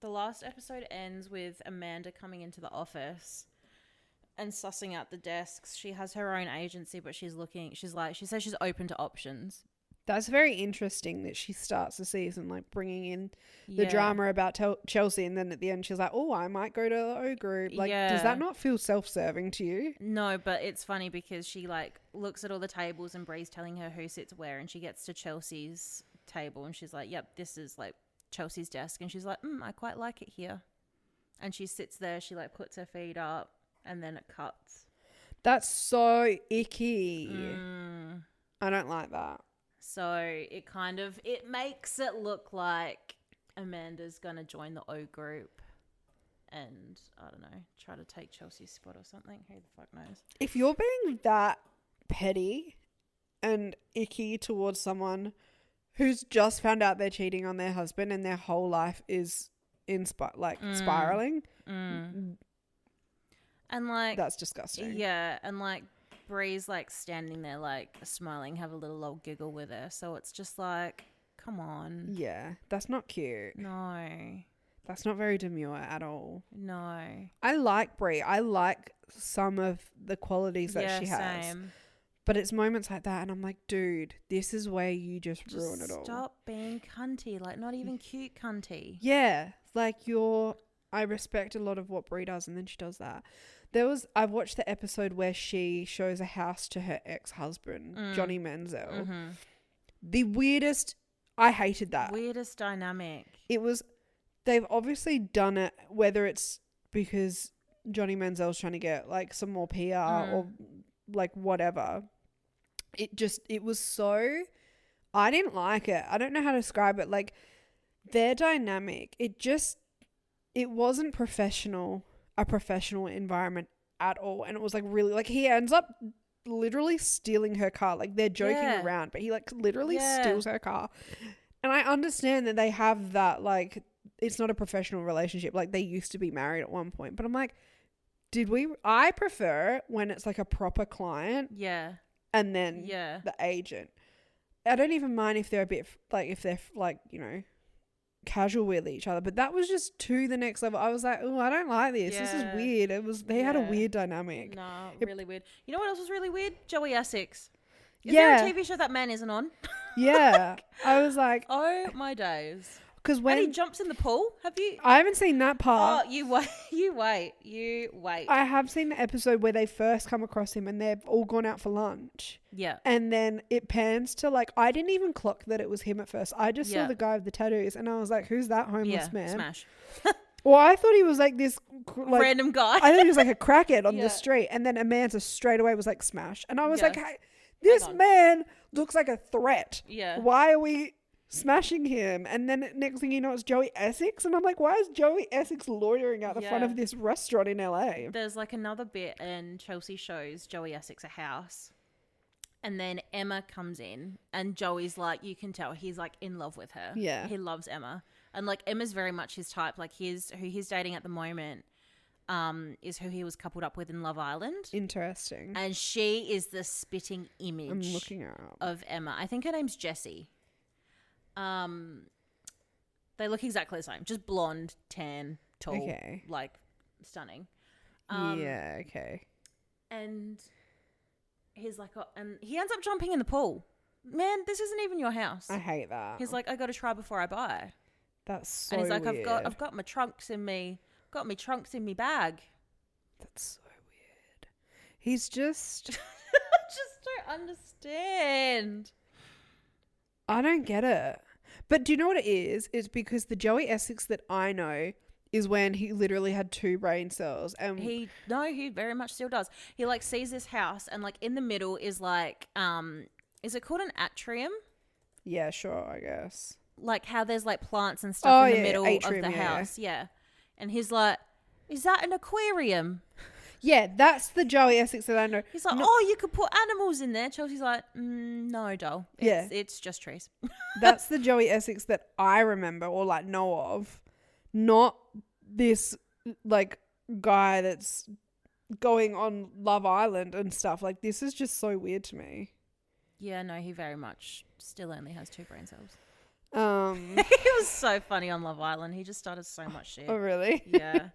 last episode ends with Amanda coming into the office and sussing out the desks. She has her own agency, but she says she's open to options. That's very interesting that she starts the season like bringing in the drama about Chelsea, and then at the end she's like, oh, I might go to the O group. Like, does that not feel self-serving to you? No, but it's funny because she like looks at all the tables and Bree's telling her who sits where, and she gets to Chelsea's table and she's like, yep, this is like Chelsea's desk, and she's like, I quite like it here. And she sits there, she like puts her feet up, and then it cuts. That's so icky. I don't like that. So it makes it look like Amanda's going to join the O group and, I don't know, try to take Chelsea's spot or something. Who the fuck knows? If you're being that petty and icky towards someone who's just found out they're cheating on their husband and their whole life is spiraling. And like, that's disgusting. Yeah. And like, Bree's like standing there like smiling, have a little old giggle with her. So it's just like, come on. Yeah, that's not cute. No. That's not very demure at all. No. I like Bree. I like some of the qualities that she has. Same. But it's moments like that and I'm like, dude, this is where you just ruin it all. Stop being cunty. Like, not even cute cunty. Yeah. Like I respect a lot of what Bree does, and then she does that. I've watched the episode where she shows a house to her ex-husband, Johnny Manziel. The weirdest, I hated that. Weirdest dynamic. They've obviously done it, whether it's because Johnny Manziel's trying to get like some more PR or like whatever. It was so, I didn't like it. I don't know how to describe it. Like their dynamic, it wasn't a professional environment at all, and it was like really like he ends up literally stealing her car. Like they're joking around, but he like literally steals her car. And I understand that they have that, like it's not a professional relationship, like they used to be married at one point, but I'm like, I prefer when it's like a proper client and then the agent. I don't even mind if they're a bit like, if they're like, you know, casual with each other, but that was just to the next level. I was like, oh, I don't like this. This is weird. They had a weird dynamic. No, really weird. You know what else was really weird? Joey Essex. Is there a TV show that man isn't on? Yeah. I was like, oh my days. because when and he jumps in the pool. Have you? I haven't seen that part. Oh, you wait. You wait. I have seen the episode where they first come across him and they've all gone out for lunch. Yeah. And then it pans to like, I didn't even clock that it was him at first. I just saw the guy with the tattoos and I was like, who's that homeless man? Smash. Well, I thought he was like this like, random guy. I thought he was like a crackhead on the street. And then Amanda straight away was like, smash. And I was like, hey, this man looks like a threat. Yeah. Why are we smashing him? And then next thing you know, it's Joey Essex. And I'm like, why is Joey Essex loitering out the front of this restaurant in LA? There's like another bit in Chelsea shows Joey Essex a house. And then Emma comes in and Joey's like, you can tell he's like in love with her. Yeah. He loves Emma. And like Emma's very much his type. Like who he's dating at the moment is who he was coupled up with in Love Island. Interesting. And she is the spitting image I'm looking her up. of Emma. I think her name's Jessie. They look exactly the same. Just blonde, tan, tall, like stunning. Okay. And he's like, and he ends up jumping in the pool. Man, this isn't even your house. I hate that. He's like, I got to try before I buy. That's so and he's like, weird. I've got my trunks in me. Got my trunks in me bag. That's so weird. He's just... I just don't understand. I don't get it. But do you know what it is? It's because the Joey Essex that I know is when he literally had 2 brain cells. And he very much still does. He like sees this house and like in the middle is like, is it called an atrium? Yeah, sure, I guess. Like how there's like plants and stuff in the middle atrium, of the house. Yeah. And he's like, is that an aquarium? Yeah, that's the Joey Essex that I know. He's like, oh, you could put animals in there. Chelsea's like, no, doll. It's just trees. That's the Joey Essex that I remember or like know of. Not this like guy that's going on Love Island and stuff. Like this is just so weird to me. Yeah, no, he very much still only has 2 brain cells. He was so funny on Love Island. He just started so much shit. Oh, really? Yeah.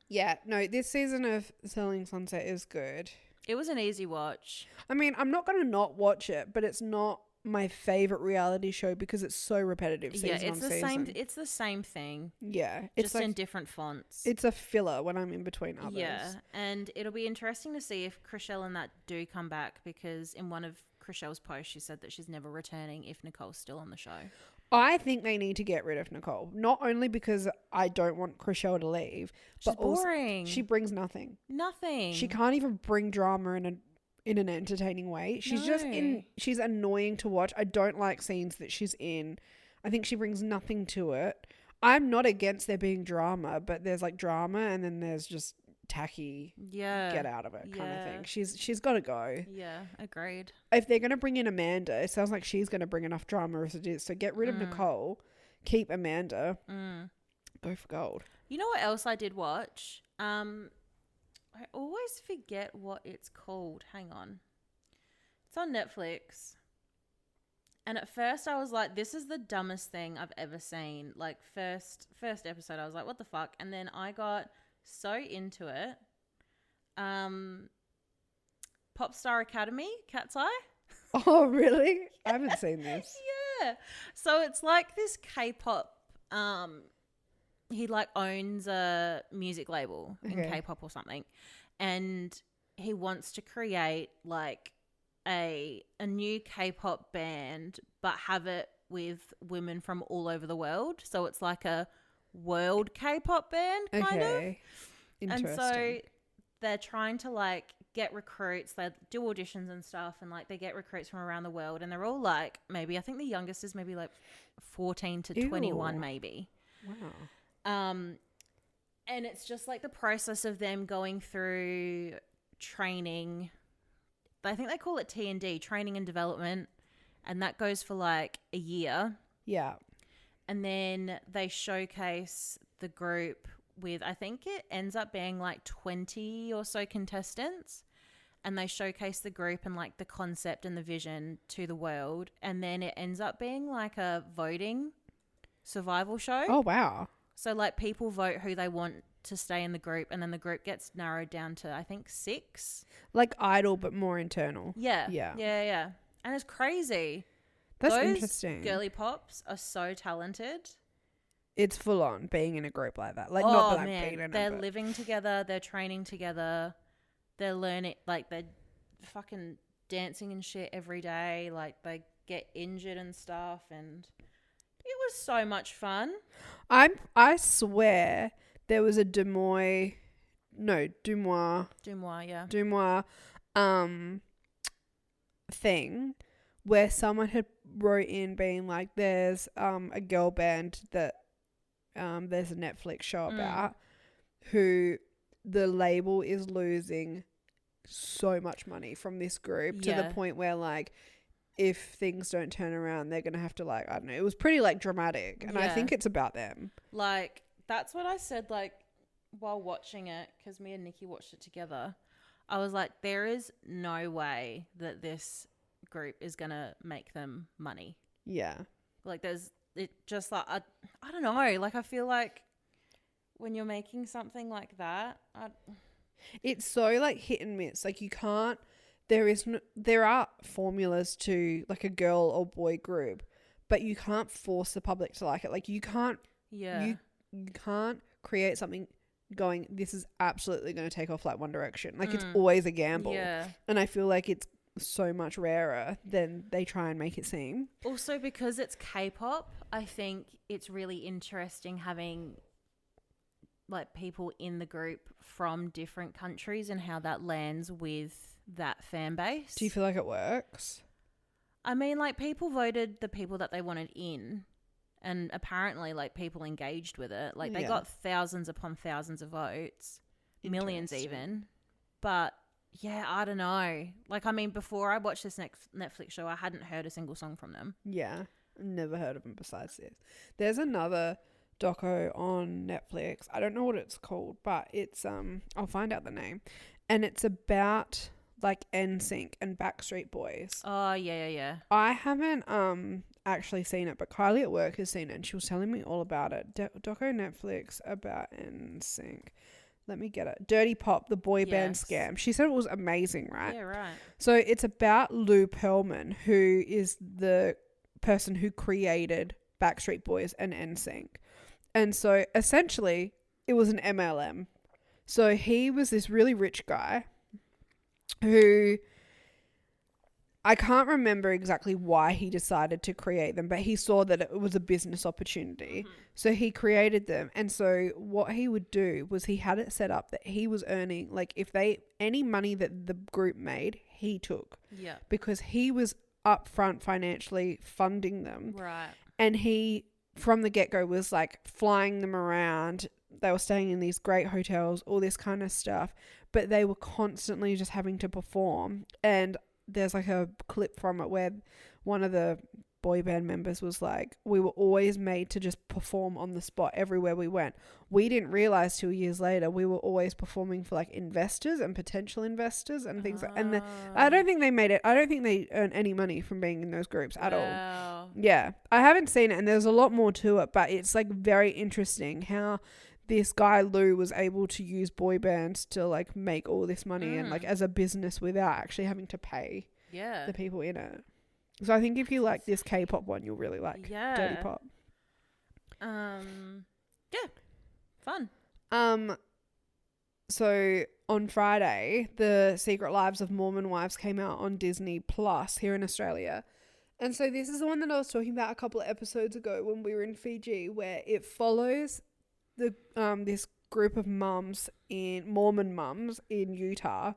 Yeah, no, this season of Selling Sunset is good. It was an easy watch. I mean, I'm not going to not watch it, but it's not my favorite reality show because it's so repetitive season it's on the season. same. It's the same thing. Yeah, it's just like, in different fonts. It's a filler when I'm in between others. Yeah, and it'll be interesting to see if Chriselle and that do come back because in one of Chriselle's posts she said that she's never returning if Nicole's still on the show. I think they need to get rid of Nicole, not only because I don't want Chriselle to leave, but boring. Also she brings nothing. Nothing. She can't even bring drama in an entertaining way. She's she's annoying to watch. I don't like scenes that she's in. I think she brings nothing to it. I'm not against there being drama, but there's like drama and then there's just tacky get out of it kind of thing. She's got to go. Yeah, agreed. If they're going to bring in Amanda, it sounds like she's going to bring enough drama as it is. So get rid of Nicole, keep Amanda, go for gold. You know what else I did watch? I always forget what it's called. Hang on. It's on Netflix. And at first I was like, this is the dumbest thing I've ever seen. Like first episode, I was like, what the fuck? And then I got so into it. Popstar Academy, Cat's Eye. Oh, really? I haven't seen this. Yeah. So it's like this K-pop, he like owns a music label in K-pop or something. And he wants to create like a new K-pop band, but have it with women from all over the world. So it's like a world K-pop band kind of. Interesting. And so they're trying to like get recruits. They do auditions and stuff, and like they get recruits from around the world, and they're all like maybe I think the youngest is maybe like 14 to 21 maybe. Wow. And it's just like the process of them going through training. I think they call it T&D, training and development, and that goes for like a year. Yeah. And then they showcase the group with, I think it ends up being like 20 or so contestants, and they showcase the group and like the concept and the vision to the world. And then it ends up being like a voting survival show. Oh, wow. So like people vote who they want to stay in the group, and then the group gets narrowed down to, I think, 6. Like Idol, but more internal. Yeah. Yeah. Yeah. And it's crazy. That's Those interesting. girly pops are so talented. It's full on being in a group like that. Like, Oh, not that I've man. been in They're it, but living together. They're training together. They're learning, like, they're fucking dancing and shit every day. Like, they get injured and stuff. And it was so much fun. I swear there was a Dumois, yeah. thing where someone had wrote in being like, there's a girl band that there's a Netflix show about who the label is losing so much money from this group to the point where, like, if things don't turn around, they're going to have to, like, I don't know. It was pretty, like, dramatic. And I think it's about them. Like, that's what I said, like, while watching it, because me and Nikki watched it together. I was like, there is no way that this group is going to make them money. Yeah. Like, it just, like, I don't know. Like, I feel like when you're making something like that, it's so, like, hit and miss. Like, you can't, there are formulas to, like, a girl or boy group, but you can't force the public to like it. Like, you can't, you can't create something going, this is absolutely going to take off like One Direction. Like, it's always a gamble. Yeah. And I feel like it's so much rarer than they try and make it seem. Also, because it's K-pop, I think it's really interesting having like people in the group from different countries and how that lands with that fan base. Do you feel like it works? I mean, like, people voted the people that they wanted in, and apparently, like, people engaged with it. Like, they got thousands upon thousands of votes, millions even. But yeah, I don't know. Like, I mean, before I watched this Netflix show, I hadn't heard a single song from them. Yeah, never heard of them besides this. There's another doco on Netflix. I don't know what it's called, but it's I'll find out the name, and it's about like NSYNC and Backstreet Boys. Oh yeah. I haven't actually seen it, but Kylie at work has seen it, and she was telling me all about it. Doco Netflix about NSYNC. Let me get it. Dirty Pop, the boy band scam. She said it was amazing, right? Yeah, right. So it's about Lou Pearlman, who is the person who created Backstreet Boys and NSYNC. And so essentially it was an MLM. So he was this really rich guy who, I can't remember exactly why he decided to create them, but he saw that it was a business opportunity. Mm-hmm. So he created them. And so what he would do was he had it set up that he was earning, like, any money that the group made, he took. Yeah. Because he was upfront financially funding them. Right. And he, from the get-go, was like flying them around. They were staying in these great hotels, all this kind of stuff, but they were constantly just having to perform. And there's like a clip from it where one of the boy band members was like, we were always made to just perform on the spot everywhere we went. We didn't realize 2 years later we were always performing for like investors and potential investors and things like, and I don't think they made it. I don't think they earned any money from being in those groups at all. Yeah. I haven't seen it, and there's a lot more to it, but it's like very interesting how this guy Lou was able to use boy bands to like make all this money and like as a business without actually having to pay the people in it. So I think if you like this K-pop one, you'll really like Dirty Pop. Yeah, fun. So on Friday, the Secret Lives of Mormon Wives came out on Disney Plus here in Australia. And so this is the one that I was talking about a couple of episodes ago when we were in Fiji, where it follows the this group of Mormon mums in Utah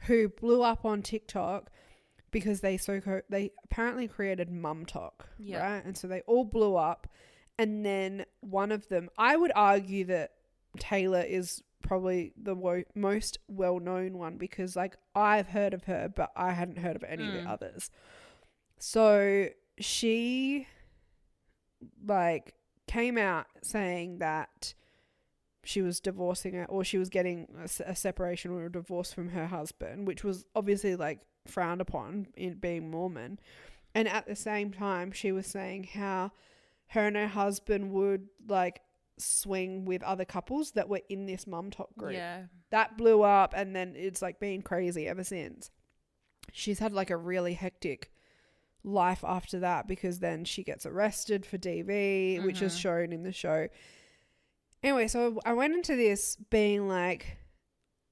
who blew up on TikTok because they apparently created Mum Talk, right? And so they all blew up, and then one of them, I would argue that Taylor is probably the most well-known one because like I've heard of her, but I hadn't heard of any of the others. So she like came out saying that she was divorcing her, or she was getting a separation or a divorce from her husband, which was obviously like frowned upon in being Mormon. And at the same time, she was saying how her and her husband would like swing with other couples that were in this mum talk group. Yeah. That blew up, and then it's like been crazy ever since. She's had like a really hectic life after that, because then she gets arrested for DV, which is shown in the show. Anyway, so I went into this being like,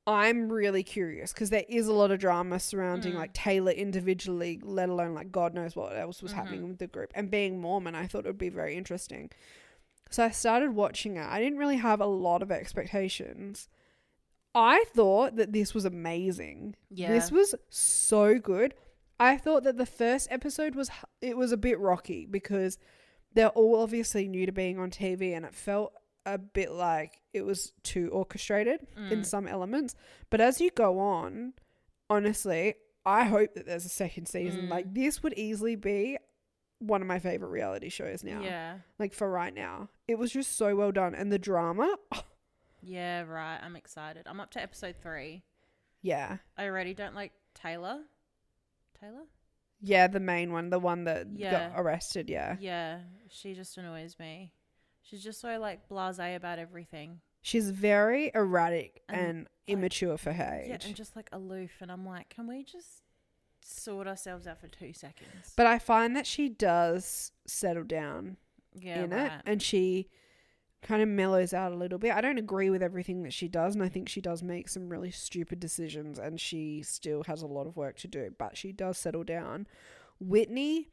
I'm really curious, because there is a lot of drama surrounding like Taylor individually, let alone like God knows what else was happening with the group. And being Mormon, I thought it would be very interesting. So I started watching it. I didn't really have a lot of expectations. I thought that this was amazing. Yeah. This was so good. I thought that the first episode was a bit rocky, because they're all obviously new to being on TV, and it felt a bit like it was too orchestrated in some elements. But as you go on, honestly, I hope that there's a second season. Like, this would easily be one of my favorite reality shows now. Yeah. Like, for right now. It was just so well done. And the drama. Yeah, right. I'm excited. I'm up to episode 3. Yeah. I already don't like Taylor. Yeah, the main one. The one that Yeah. got arrested, yeah. Yeah. She just annoys me. She's just so like blasé about everything. She's very erratic and immature for her age. Yeah, and just like aloof. And I'm like, can we just sort ourselves out for 2 seconds? But I find that she does settle down in it, and she kind of mellows out a little bit. I don't agree with everything that she does, and I think she does make some really stupid decisions, and she still has a lot of work to do, but she does settle down. Whitney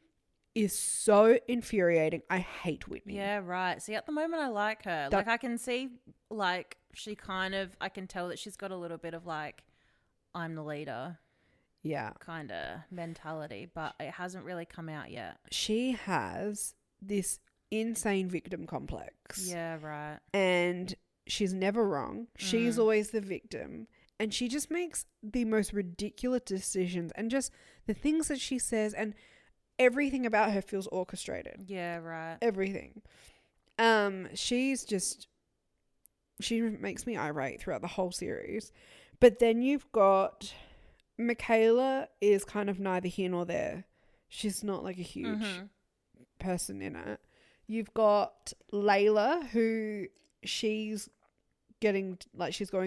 is so infuriating. I hate Whitney. Yeah, right. See, at the moment I like her. Like, I can see, like, she kind of, I can tell that she's got a little bit of like, I'm the leader. Yeah. Kind of mentality, but it hasn't really come out yet. She has this insane victim complex. Yeah, right. And she's never wrong. She's always the victim. And she just makes the most ridiculous decisions, and just the things that she says, and everything about her feels orchestrated. Yeah, right. Everything. She makes me irate throughout the whole series. But then you've got Michaela is kind of neither here nor there. She's not like a huge person in it. You've got Layla, who she's going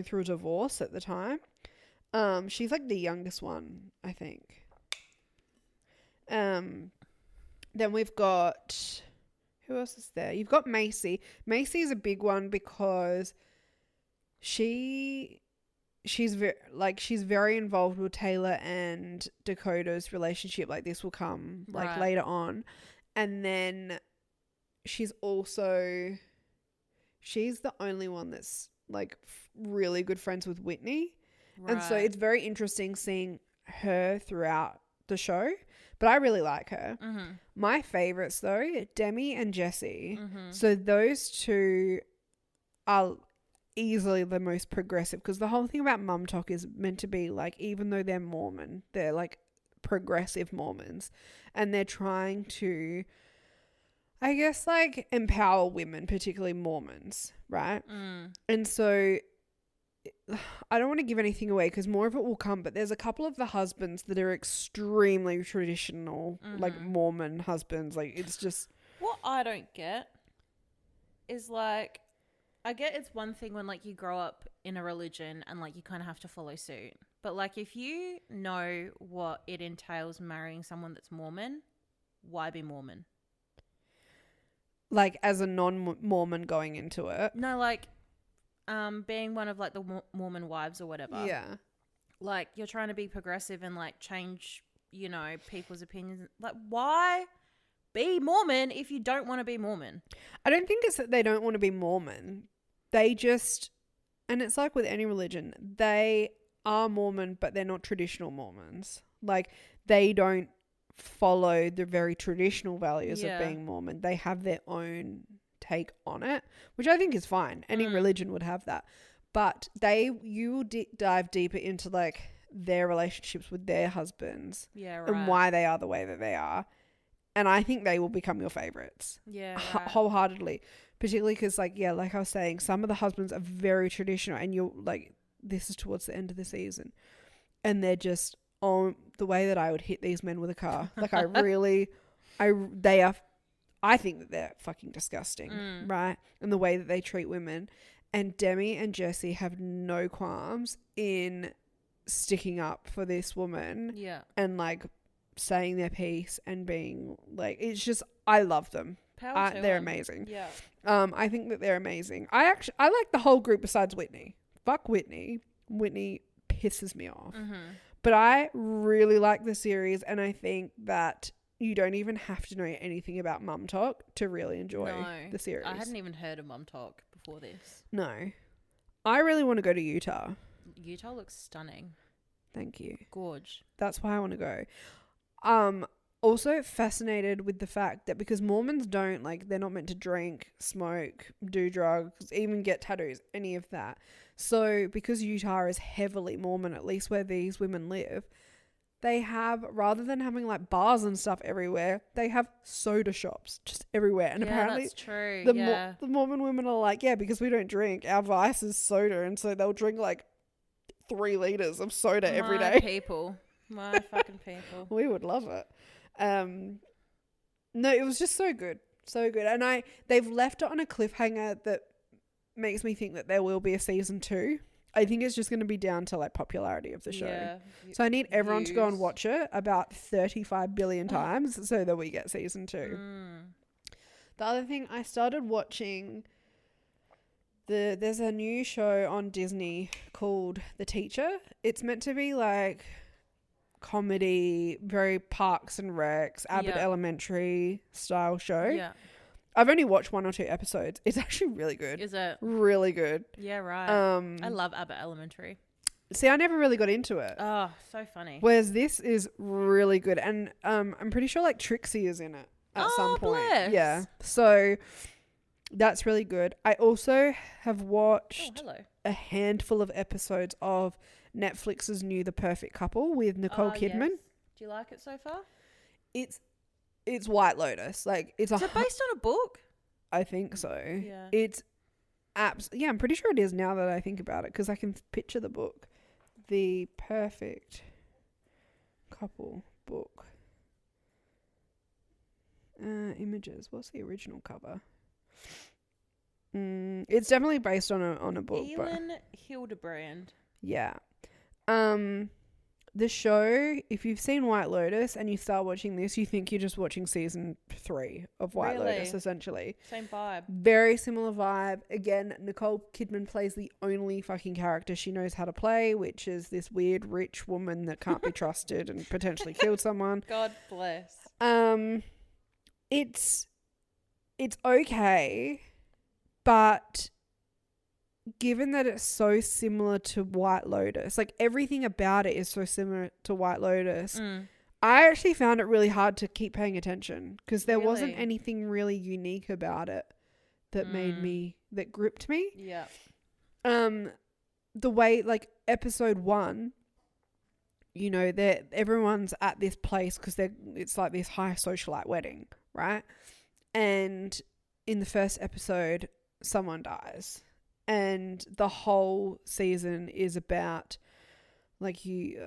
through a divorce at the time. She's like the youngest one, I think. Then we've got, who else is there? You've got Macy. Macy is a big one because she's very involved with Taylor and Dakota's relationship. Like, this will come like later on. And then she's the only one that's like really good friends with Whitney. Right. And so it's very interesting seeing her throughout the show, but I really like her. My favorites though, Demi and Jessie. So those two are easily the most progressive, because the whole thing about Mum Talk is meant to be like, even though they're Mormon, they're like progressive Mormons, and they're trying to, I guess, like empower women, particularly Mormons, right? And so I don't want to give anything away because more of it will come, but there's a couple of the husbands that are extremely traditional, like Mormon husbands. Like, it's just... What I don't get is like, I get it's one thing when like you grow up in a religion and like you kind of have to follow suit. But like, if you know what it entails marrying someone that's Mormon, why be Mormon? Like, as a non-Mormon going into it? No, like... being one of like the Mormon wives or whatever. Yeah. Like, you're trying to be progressive and like change, you know, people's opinions. Like, why be Mormon if you don't want to be Mormon? I don't think it's that they don't want to be Mormon. They just, and it's like with any religion, they are Mormon, but they're not traditional Mormons. Like, they don't follow the very traditional values of being Mormon. They have their own take on it, which I think is fine. Any religion would have that, but you will dive deeper into like their relationships with their husbands, and why they are the way that they are, and I think they will become your favorites, wholeheartedly. Particularly because, like, like I was saying, some of the husbands are very traditional, and you're like, this is towards the end of the season, and they're just on the way that I would hit these men with a car. Like, they are I think that they're fucking disgusting, right? And the way that they treat women. And Demi and Jesse have no qualms in sticking up for this woman. Yeah. And like saying their piece and being like, it's just, I love them. Power to they're them. amazing. Yeah. I think that they're amazing. I like the whole group besides Whitney. Fuck Whitney. Whitney pisses me off. But I really like the series, and I think that you don't even have to know anything about Mum Talk to really enjoy the series. I hadn't even heard of Mum Talk before this. No. I really want to go to Utah. Utah looks stunning. Thank you. Gorge. That's why I want to go. Also fascinated with the fact that because Mormons don't, like, they're not meant to drink, smoke, do drugs, even get tattoos, any of that. So because Utah is heavily Mormon, at least where these women live, they have, rather than having like bars and stuff everywhere, they have soda shops just everywhere. And apparently that's true. The Mormon women are like, yeah, because we don't drink, our vice is soda. And so they'll drink like 3 liters of soda every day. My fucking people. We would love it. No, it was just so good. So good. And they've left it on a cliffhanger that makes me think that there will be a season 2. I think it's just going to be down to like popularity of the show. Yeah, so I need everyone to go and watch it about 35 billion times so that we get season 2. The other thing, I started watching there's a new show on Disney called The Teacher. It's meant to be like comedy, very Parks and Recs, Abbott Elementary style show. Yeah. I've only watched 1 or 2 episodes. It's actually really good. Is it? Really good. Yeah, right. I love Abbott Elementary. See, I never really got into it. Oh, so funny. Whereas this is really good. And I'm pretty sure like Trixie is in it at some point. Bless. Yeah. So that's really good. I also have watched a handful of episodes of Netflix's new The Perfect Couple with Nicole Kidman. Yes. Do you like it so far? It's White Lotus. Like is it based on a book? I think so. Yeah. It's I'm pretty sure it is now that I think about it because I can picture the book. The Perfect Couple book. Images. What's the original cover? It's definitely based on a book. Elin Hildebrand. Yeah. The show, if you've seen White Lotus and you start watching this, you think you're just watching season 3 of White Lotus, essentially. Same vibe. Very similar vibe. Again, Nicole Kidman plays the only fucking character she knows how to play, which is this weird rich woman that can't be trusted and potentially killed someone. God bless. It's okay, but given that it's so similar to White Lotus, like everything about it is so similar to White Lotus, I actually found it really hard to keep paying attention because there wasn't anything really unique about it that that gripped me. Yeah. The way, like episode 1, you know, everyone's at this place because it's like this high socialite wedding, right? And in the first episode, someone dies. And the whole season is about like you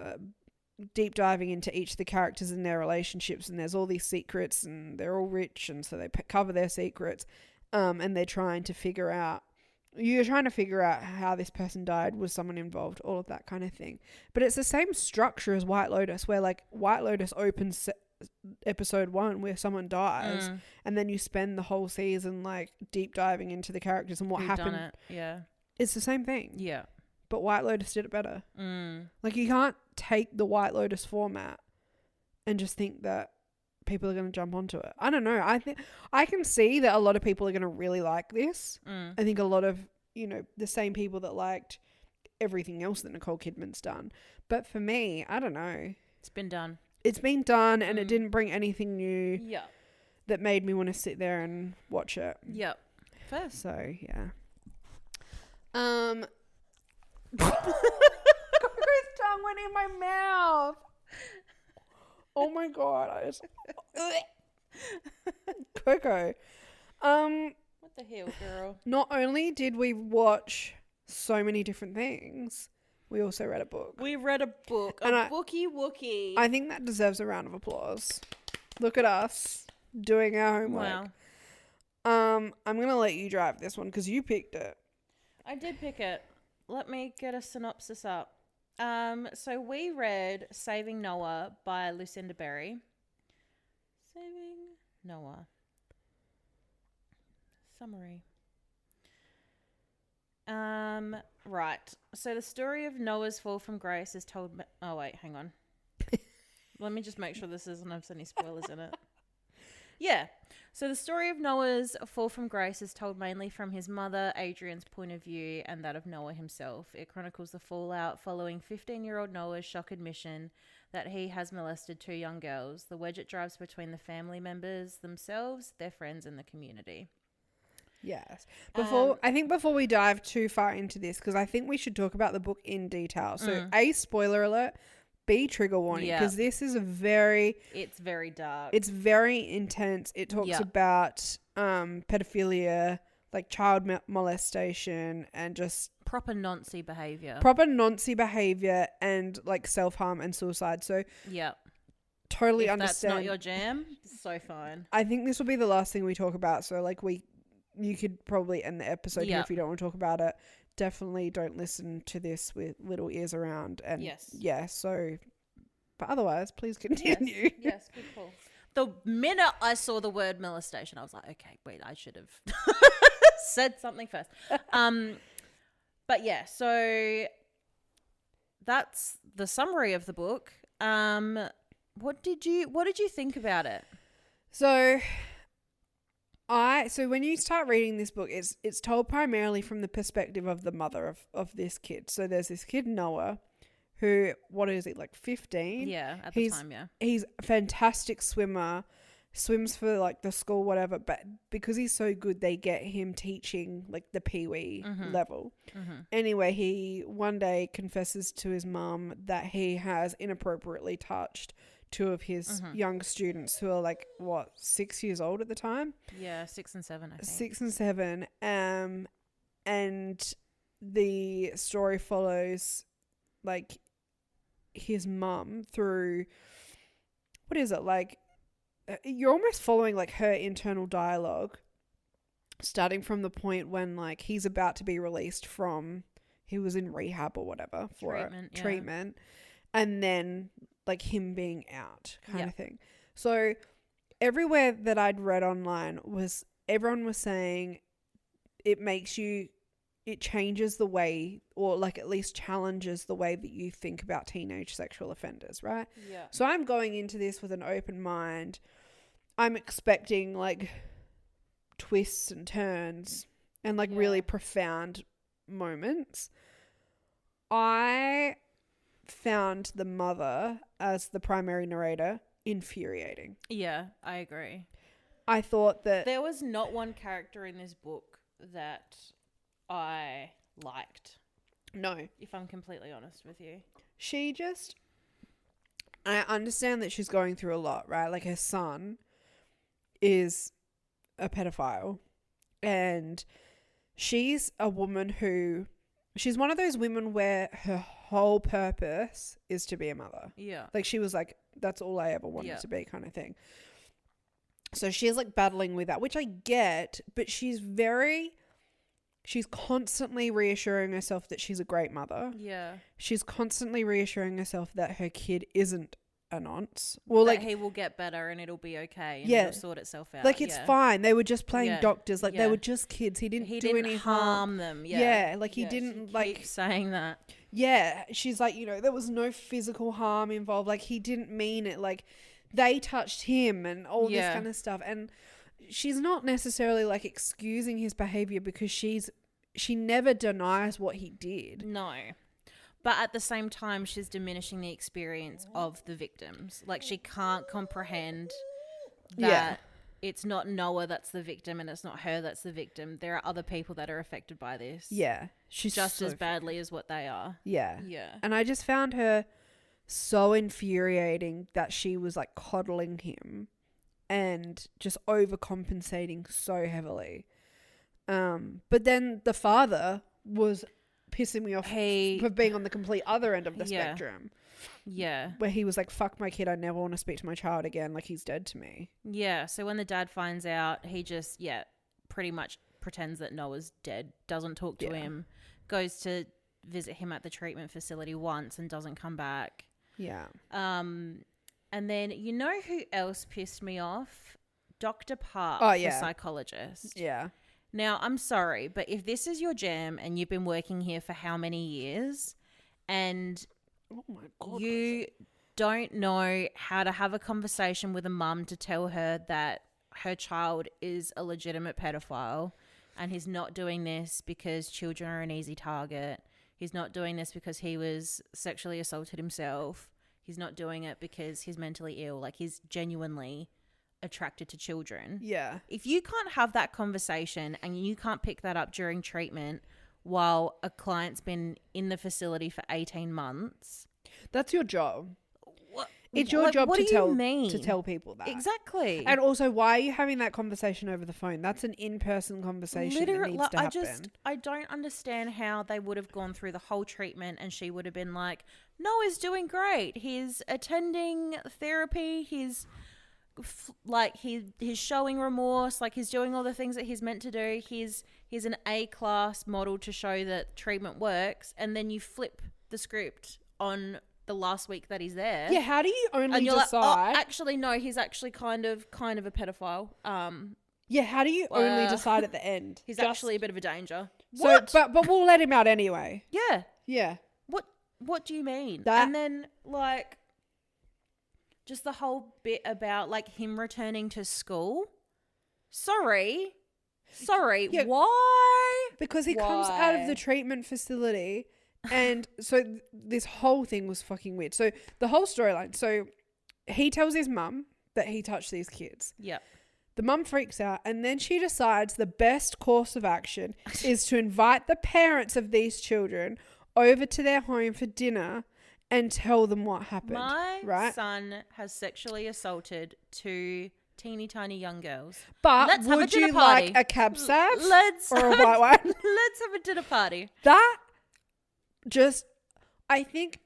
deep diving into each of the characters and their relationships, and there's all these secrets and they're all rich and so they cover their secrets, and you're trying to figure out how this person died, was someone involved, all of that kind of thing. But it's the same structure as White Lotus, where like White Lotus opens episode 1 where someone dies, and then you spend the whole season like deep diving into the characters and what happened. Yeah, it's the same thing. Yeah, but White Lotus did it better. Like you can't take the White Lotus format and just think that people are going to jump onto it. I don't know. I think I can see that a lot of people are going to really like this. I think a lot of, you know, the same people that liked everything else that Nicole Kidman's done. But for me, I don't know. It's been done. It's been done, and it didn't bring anything new. Yeah. That made me want to sit there and watch it. Yep. Fair. So yeah. Coco's tongue went in my mouth. Oh my god! Coco. What the hell, girl? Not only did we watch so many different things, we also read a book. We read a book. A bookie wookie. I think that deserves a round of applause. Look at us doing our homework. Wow. I'm going to let you drive this one because you picked it. I did pick it. Let me get a synopsis up. So we read Saving Noah by Lucinda Berry. Saving Noah. Summary. Right. So the story of Noah's fall from grace is told... Oh, wait, hang on. Let me just make sure this doesn't have any spoilers in it. Yeah. So the story of Noah's fall from grace is told mainly from his mother, Adrianne's point of view, and that of Noah himself. It chronicles the fallout following 15-year-old Noah's shock admission that he has molested 2 young girls, the wedge it drives between the family members themselves, their friends, and the community. Yes. Before we dive too far into this, because I think we should talk about the book in detail. So, A, spoiler alert, B, trigger warning, because this is it's very dark. It's very intense. It talks about pedophilia, like child molestation, and just proper Nazi behavior. And like self-harm and suicide. So, totally if understand. That's not your jam, so fine. I think this will be the last thing we talk about. So, like, you could probably end the episode here if you don't want to talk about it. Definitely don't listen to this with little ears around. And but otherwise, please continue. Yes, good call. The minute I saw the word molestation, I was like, okay, wait, I should have said something first. But yeah, so that's the summary of the book. What did you think about it? So when you start reading this book, it's told primarily from the perspective of the mother of this kid. So there's this kid, Noah, who, what is he, like 15? Yeah, at the time, yeah. He's a fantastic swimmer, swims for like the school, whatever, but because he's so good, they get him teaching like the peewee level. Anyway, he one day confesses to his mum that he has inappropriately touched 2 of his young students who are like, 6 years old at the time? Yeah, 6 and 7, I think. 6 and 7. And the story follows like his mum through, what is it, like, you're almost following like her internal dialogue, starting from the point when like he's about to be released from, he was in rehab or whatever for treatment, and then like him being out kind of thing. So everywhere that I'd read online everyone was saying it changes the way, or like at least challenges the way that you think about teenage sexual offenders, right? Yeah. So I'm going into this with an open mind. I'm expecting like twists and turns and like really profound moments. I found the mother as the primary narrator infuriating. Yeah, I agree. I thought that there was not one character in this book that I liked. No. If I'm completely honest with you. I understand that she's going through a lot, right? Like her son is a pedophile, and she's a woman she's one of those women where her whole purpose is to be a mother. Yeah. Like she was like, that's all I ever wanted to be, kind of thing. So she's like battling with that, which I get, but she's constantly reassuring herself that she's a great mother. Yeah. She's constantly reassuring herself that her kid isn't a nonce. Well, that like he will get better and it'll be okay and it'll sort itself out. Like it's fine. They were just playing doctors. Like they were just kids. He didn't do any harm them. Yeah. Like he didn't keep saying that. Yeah. She's like, there was no physical harm involved. Like he didn't mean it. Like they touched him and all this kind of stuff. And she's not necessarily like excusing his behavior because she never denies what he did. No. But at the same time, she's diminishing the experience of the victims. Like she can't comprehend that it's not Noah that's the victim and it's not her that's the victim. There are other people that are affected by this. Yeah. She's just as badly as what they are. Yeah. Yeah. And I just found her so infuriating that she was like coddling him and just overcompensating so heavily. But then the father was pissing me off for being on the complete other end of the spectrum. Yeah. Where he was like, fuck my kid, I never want to speak to my child again. Like he's dead to me. Yeah. So when the dad finds out, he just, pretty much pretends that Noah's dead, doesn't talk to him, goes to visit him at the treatment facility once and doesn't come back. Yeah. And then you know who else pissed me off? Dr. Park, the psychologist. Yeah. Now, I'm sorry, but if this is your jam and you've been working here for how many years and oh my God, you don't know how to have a conversation with a mum to tell her that her child is a legitimate pedophile and he's not doing this because children are an easy target. He's not doing this because he was sexually assaulted himself. He's not doing it because he's mentally ill. Like, he's genuinely attracted to children. Yeah. If you can't have that conversation and you can't pick that up during treatment while a client's been in the facility for 18 months. That's your job. What? It's your job what to do tell you mean? to tell people that. Exactly. And also, why are you having that conversation over the phone? That's an in-person conversation that needs to happen. I don't understand how they would have gone through the whole treatment and she would have been like, Noah's doing great. He's attending therapy. He's showing remorse. Like, he's doing all the things that he's meant to do. He's an A-class model to show that treatment works. And then you flip the script on the last week that he's there. Yeah, how do you only decide? Like, oh, actually, no, he's actually kind of a pedophile. Yeah, how do you only decide at the end? He's actually a bit of a danger. So, What? but we'll let him out anyway. Yeah. Yeah. What do you mean? That- And then, like, just the whole bit about, like, him returning to school. Sorry. Yeah. Why? Because he comes out of the treatment facility. And so this whole thing was fucking weird. So the whole storyline. So he tells his mum that he touched these kids. Yep. The mum freaks out, and then she decides the best course of action is to invite the parents of these children over to their home for dinner and tell them what happened. My son has sexually assaulted two teeny tiny young girls. But let's have a would dinner you party. like a cab sav Let's or a have white wine? Let's have a dinner party. That just, I think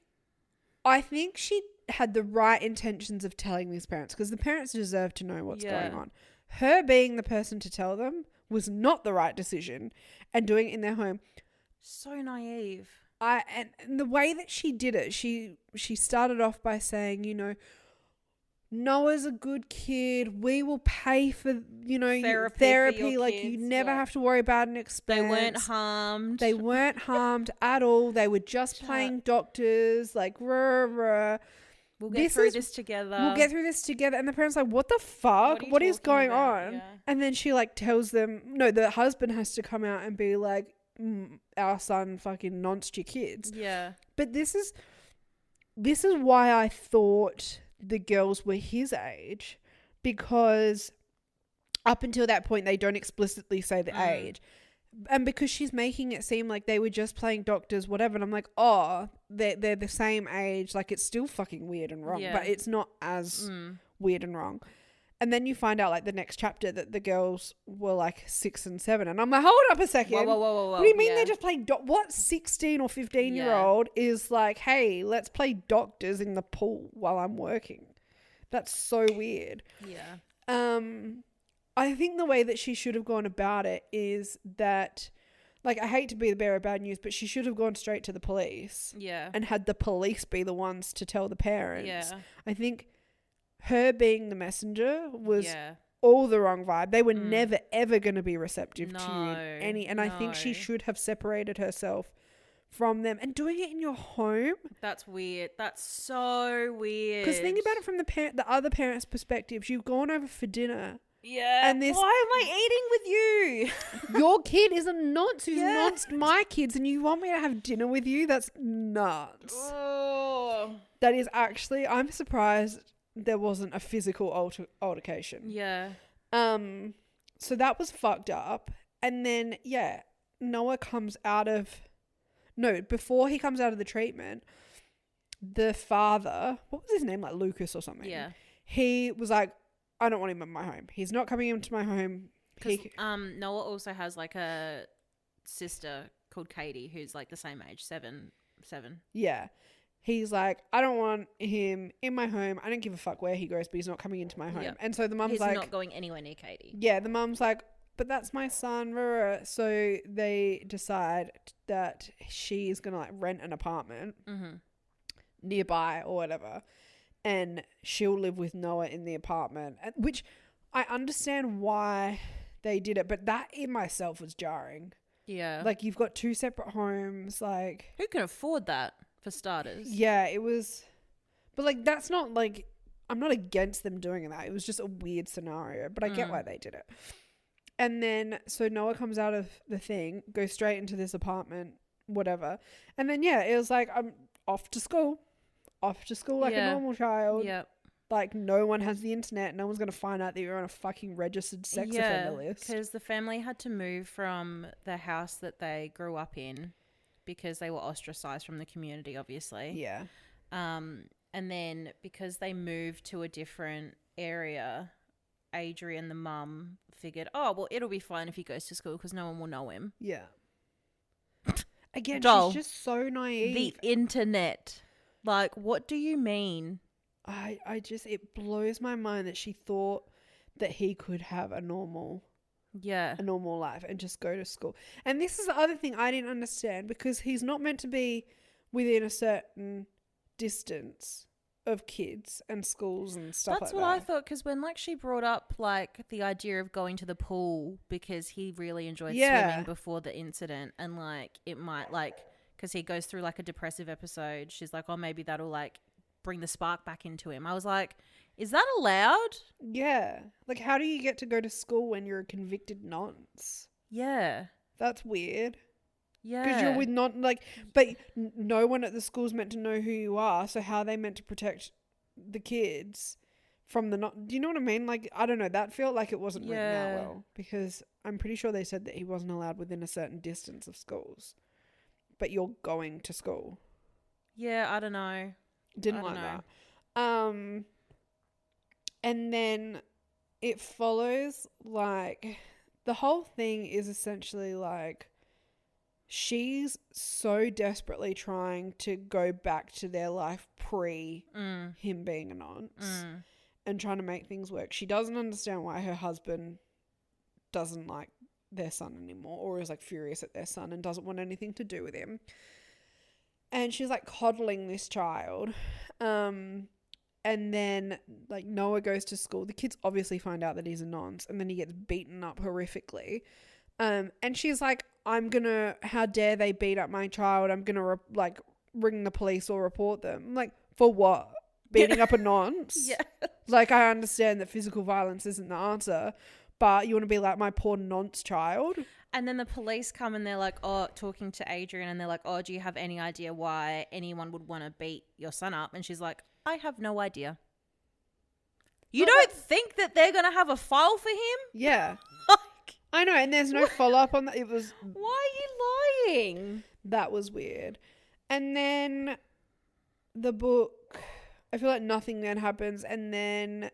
she had the right intentions of telling these parents, because the parents deserve to know what's going on. Her being the person to tell them was not the right decision, and doing it in their home. So naive. And the way that she did it, she started off by saying, you know, Noah's a good kid. We will pay for, you know, therapy. Like, kids. You never have to worry about an expense. They weren't harmed. They weren't harmed at all. They were just playing doctors. Like, rah, rah. We'll get through this together. We'll get through this together. And the parents are like, what the fuck? What is going on? Yeah. And then she, like, tells them, no, the husband has to come out and be like, our son fucking nonced your kids. Yeah. But this is why I thought the girls were his age, because up until that point they don't explicitly say the age, and because she's making it seem like they were just playing doctors, whatever, and I'm like, oh, they're the same age. Like, it's still fucking weird and wrong, but it's not as weird and wrong. And then you find out, like, the next chapter that the girls were like 6 and 7, and I'm like, hold up a second. Whoa. What do you mean they just play what 16 or 15-year-old is like, hey, let's play doctors in the pool while I'm working? That's so weird. Yeah. I think the way that she should have gone about it is that, like, I hate to be the bearer of bad news, but she should have gone straight to the police. Yeah. And had the police be the ones to tell the parents. Yeah. I think her being the messenger was all the wrong vibe. They were never, ever going to be receptive to you in any. And I think she should have separated herself from them. And doing it in your home. That's weird. That's so weird. Because think about it from the other parent's perspective. You've gone over for dinner. Yeah. And this, why am I eating with you? Your kid is a nonce who's nonced my kids, and you want me to have dinner with you? That's nuts. Oh. That is actually, I'm surprised there wasn't a physical altercation. Yeah. So that was fucked up. And then, Noah comes out of... No, before he comes out of the treatment, the father... What was his name? Like Lucas or something. Yeah. He was like, I don't want him in my home. He's not coming into my home. Noah also has like a sister called Katie who's like the same age, 7. Yeah. He's like, I don't want him in my home. I don't give a fuck where he goes, but he's not coming into my home. Yep. And so the mum's like... He's not going anywhere near Katie. Yeah, the mum's like, but that's my son. Rah, rah. So they decide that she's going to like rent an apartment nearby or whatever. And she'll live with Noah in the apartment, which I understand why they did it. But that in myself was jarring. Yeah. Like, you've got 2 separate homes. Like, who can afford that, for starters? Yeah, it was. But like, that's not like, I'm not against them doing that. It was just a weird scenario, but I get why they did it. And then, so Noah comes out of the thing, goes straight into this apartment, whatever. And then, yeah, it was like, I'm off to school like a normal child. Yep. Like, no one has the internet. No one's going to find out that you're on a fucking registered sex offender list. Because the family had to move from the house that they grew up in because they were ostracized from the community, obviously. Yeah. And then because they moved to a different area, Adrianne, the mum, figured, oh, well, it'll be fine if he goes to school because no one will know him. Yeah. Again, Doll. she's just so naive. The internet. Like, what do you mean? I just, it blows my mind that she thought that he could have a normal life and just go to school. And this is the other thing I didn't understand, because he's not meant to be within a certain distance of kids and schools and stuff. That's like what that. I thought, because when like she brought up like the idea of going to the pool because he really enjoyed swimming before the incident, and like it might like, because he goes through like a depressive episode, she's like, oh, maybe that'll like bring the spark back into him. I was like, is that allowed? Yeah. Like, how do you get to go to school when you're a convicted nonce? Yeah. That's weird. Yeah. Because you're with but no one at the school's meant to know who you are. So how are they meant to protect the kids from the do you know what I mean? Like, I don't know. That felt like it wasn't written out well, because I'm pretty sure they said that he wasn't allowed within a certain distance of schools. But you're going to school. Yeah, I don't know. Didn't like that. And then it follows, like, the whole thing is essentially like, she's so desperately trying to go back to their life pre him being a nonce and trying to make things work. She doesn't understand why her husband doesn't like their son anymore, or is like furious at their son and doesn't want anything to do with him. And she's like coddling this child. And then like Noah goes to school. The kids obviously find out that he's a nonce, and then he gets beaten up horrifically. And she's like, how dare they beat up my child? I'm going to ring the police or report them. I'm like, for what? Beating up a nonce? Yeah. Like, I understand that physical violence isn't the answer, but you want to be like my poor nonce child? And then the police come and they're like, oh, talking to Adrianne, and they're like, oh, do you have any idea why anyone would want to beat your son up? And she's like, I have no idea. You don't think that they're going to have a file for him? Yeah. I know, and there's no follow-up on that. It was... Why are you lying? That was weird. And then the book, I feel like nothing then happens. And then,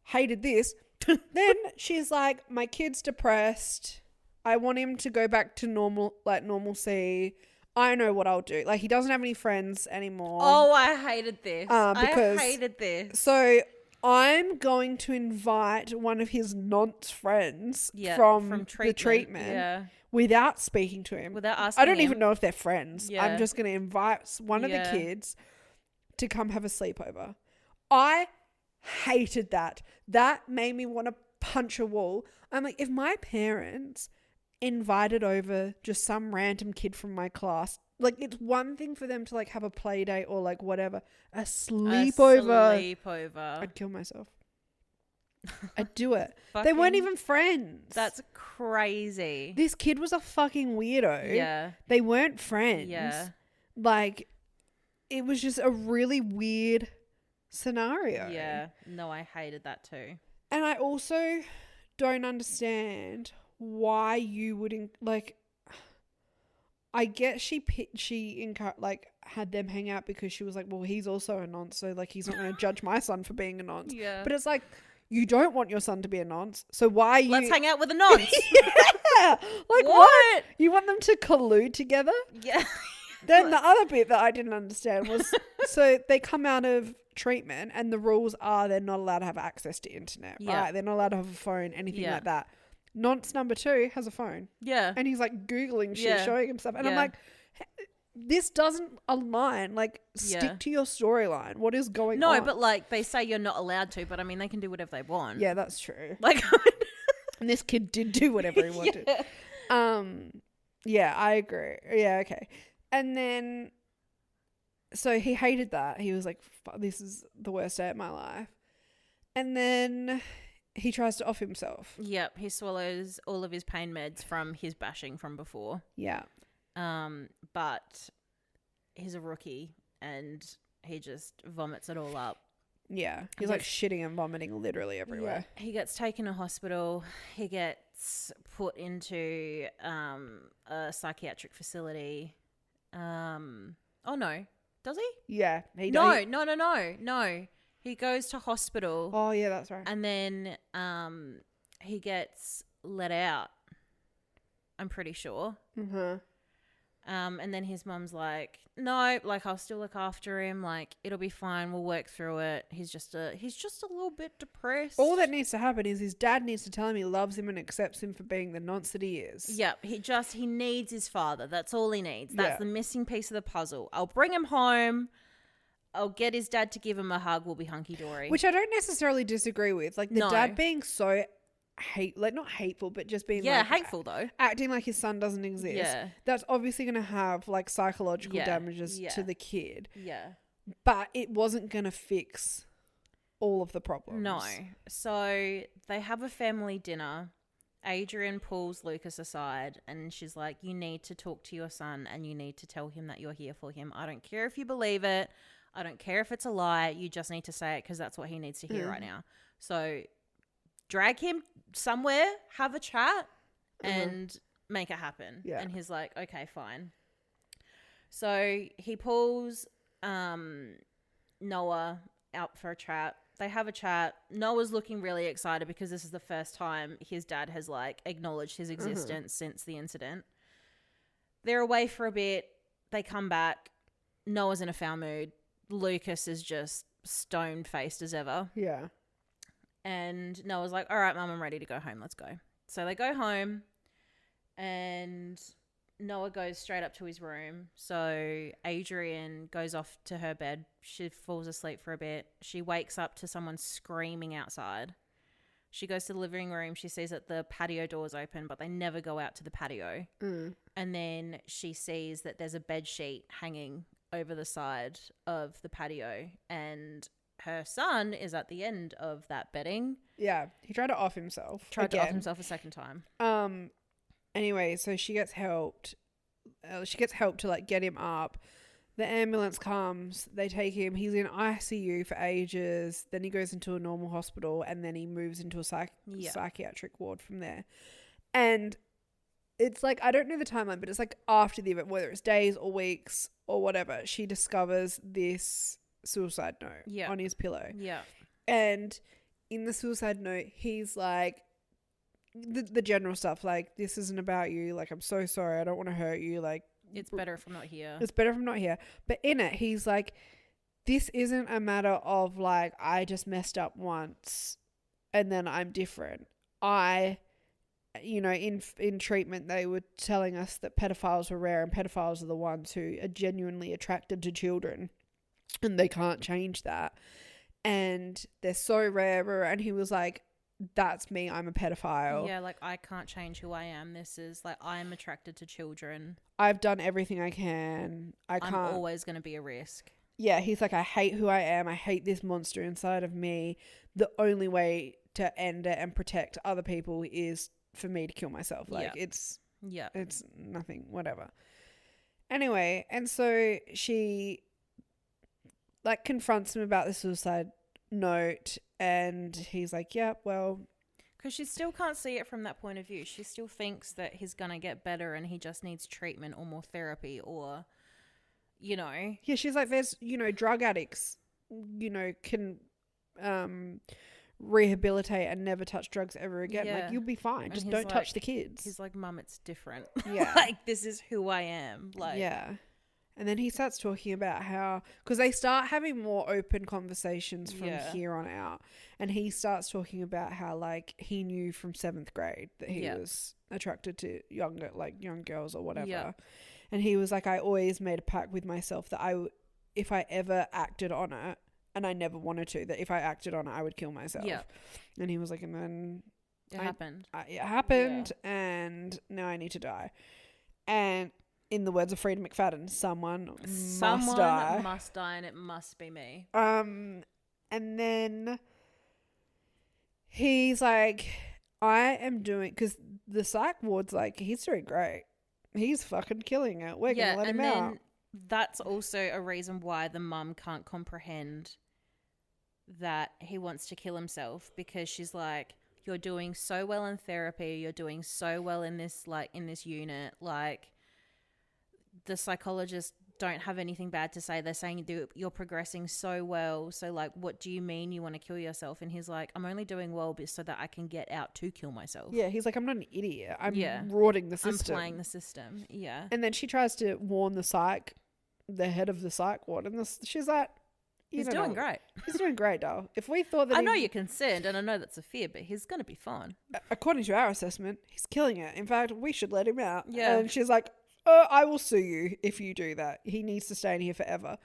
hated this. Then she's like, my kid's depressed. I want him to go back to normalcy. I know what I'll do. Like, he doesn't have any friends anymore. Oh, I hated this. I hated this. So I'm going to invite one of his nonce friends from the treatment without speaking to him. Without asking I don't him. even know if they're friends. Yeah. I'm just going to invite one of the kids to come have a sleepover. I hated that. That made me want to punch a wall. I'm like, if my parents invited over just some random kid from my class, like, it's one thing for them to like have a play date or like whatever, a sleepover. I'd kill myself. I'd do it. They weren't even friends. That's crazy. This kid was a fucking weirdo. Yeah. They weren't friends. Yeah. Like, it was just a really weird scenario. Yeah. No, I hated that too. And I also don't understand why you wouldn't, like, I get she had them hang out because she was like, well, he's also a nonce, so like he's not going to judge my son for being a nonce. Yeah. But it's like, you don't want your son to be a nonce, so why are you... Let's hang out with a nonce. Yeah. Like, what? You want them to collude together? Yeah. Then the other bit that I didn't understand was, so they come out of treatment and the rules are they're not allowed to have access to internet, right? They're not allowed to have a phone, anything like that. Nonce number 2 has a phone. Yeah. And he's like Googling shit, showing him stuff. And I'm like, this doesn't align. Like, stick to your storyline. What is going on? No, but like, they say you're not allowed to, but I mean, they can do whatever they want. Yeah, that's true. Like, and this kid did do whatever he wanted. Yeah, I agree. Yeah, okay. And then, so he hated that. He was like, this is the worst day of my life. And then he tries to off himself. Yep, he swallows all of his pain meds from his bashing from before. Yeah. But he's a rookie and he just vomits it all up. Yeah. He's like shitting and vomiting literally everywhere. Yeah. He gets taken to hospital. He gets put into a psychiatric facility. Oh no. Does he? Yeah. No. He goes to hospital. Oh yeah, that's right. And then he gets let out. I'm pretty sure. Mm-hmm. And then his mum's like, no, like, I'll still look after him. Like, it'll be fine. We'll work through it. He's just a little bit depressed. All that needs to happen is his dad needs to tell him he loves him and accepts him for being the nonce that he is. Yep. He needs his father. That's all he needs. That's the missing piece of the puzzle. I'll bring him home. I'll get his dad to give him a hug. We'll be hunky-dory. Which I don't necessarily disagree with. Like, the dad being so not hateful, but just being hateful though, acting like his son doesn't exist. Yeah, that's obviously going to have like psychological damages to the kid. Yeah, but it wasn't going to fix all of the problems. No. So they have a family dinner. Adrianne pulls Lucas aside and she's like, you need to talk to your son and you need to tell him that you're here for him. I don't care if you believe it. I don't care if it's a lie. You just need to say it because that's what he needs to hear right now. So drag him somewhere, have a chat, and make it happen. Yeah. And he's like, okay, fine. So he pulls Noah out for a chat. They have a chat. Noah's looking really excited because this is the first time his dad has like acknowledged his existence since the incident. They're away for a bit. They come back. Noah's in a foul mood. Lucas is just stone-faced as ever. Yeah. And Noah's like, all right, Mum, I'm ready to go home. Let's go. So they go home and Noah goes straight up to his room. So Adrianne goes off to her bed. She falls asleep for a bit. She wakes up to someone screaming outside. She goes to the living room. She sees that the patio door's open, but they never go out to the patio. And then she sees that there's a bed sheet hanging over the side of the patio and her son is at the end of that bedding. Yeah, he tried to off himself. To off himself a second time. Anyway, so she gets helped. She gets help to like get him up. The ambulance comes. They take him. He's in ICU for ages. Then he goes into a normal hospital, and then he moves into a psychiatric ward from there. And it's like, I don't know the timeline, but it's like after the event, whether it's days or weeks or whatever, she discovers this suicide note on his pillow. Yeah. And in the suicide note, he's like, the general stuff, like, this isn't about you. Like, I'm so sorry. I don't want to hurt you. Like, it's better if I'm not here. It's better if I'm not here. But in it, he's like, this isn't a matter of like, I just messed up once and then I'm different. In treatment, they were telling us that pedophiles were rare and pedophiles are the ones who are genuinely attracted to children. And they can't change that. And they're so rare. And he was like, that's me. I'm a pedophile. Yeah, like, I can't change who I am. This is like, I'm attracted to children. I've done everything I can. I'm always going to be a risk. Yeah, he's like, I hate who I am. I hate this monster inside of me. The only way to end it and protect other people is for me to kill myself. Like, it's nothing, whatever. Anyway, and so she like confronts him about the suicide note and he's like, yeah, well, because she still can't see it from that point of view. She still thinks that he's gonna get better and he just needs treatment or more therapy or, yeah, she's like, there's drug addicts can rehabilitate and never touch drugs ever again. Like, you'll be fine, just don't touch the kids. He's like, Mum, it's different. Yeah. Like, this is who I am. Like, yeah. And then he starts talking about how, because they start having more open conversations from here on out. And he starts talking about how, like, he knew from 7th grade that he was attracted to young girls or whatever. Yeah. And he was like, I always made a pact with myself that if I ever acted on it, and I never wanted to, that if I acted on it, I would kill myself. Yeah. And he was like, and then it happened. It happened, and now I need to die. And in the words of Freda McFadden, someone must die. Must die, and it must be me. And then he's like, I am doing, because the psych ward's like, he's doing great. He's fucking killing it. We're going to let him out. That's also a reason why the mum can't comprehend that he wants to kill himself, because she's like, you're doing so well in therapy. You're doing so well in this unit. Like, the psychologists don't have anything bad to say. They're saying you're progressing so well. So, like, what do you mean you want to kill yourself? And he's like, I'm only doing well so that I can get out to kill myself. Yeah, he's like, I'm not an idiot. I'm rorting the system. I'm playing the system. Yeah. And then she tries to warn the head of the psych ward. And she's like, he's doing great. He's doing great, doll. If we thought that I know you're concerned, and I know that's a fear, but he's going to be fine. According to our assessment, he's killing it. In fact, we should let him out. Yeah. And she's like, I will sue you if you do that. He needs to stay in here forever.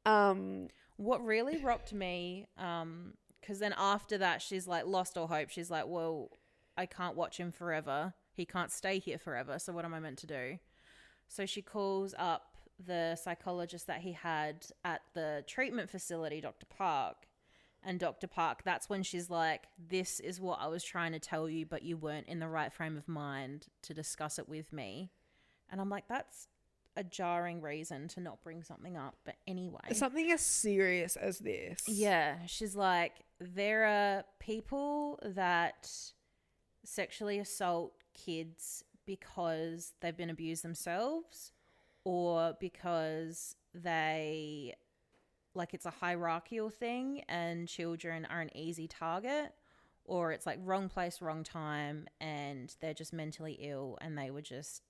What really rocked me, because then after that, she's like lost all hope. She's like, well, I can't watch him forever. He can't stay here forever. So what am I meant to do? So she calls up the psychologist that he had at the treatment facility, Dr. Park. And Dr. Park, that's when she's like, this is what I was trying to tell you, but you weren't in the right frame of mind to discuss it with me. And I'm like, that's a jarring reason to not bring something up. But anyway. Something as serious as this. Yeah. She's like, there are people that sexually assault kids because they've been abused themselves, or because they, like, it's a hierarchical thing and children are an easy target, or it's like wrong place, wrong time, and they're just mentally ill and they were just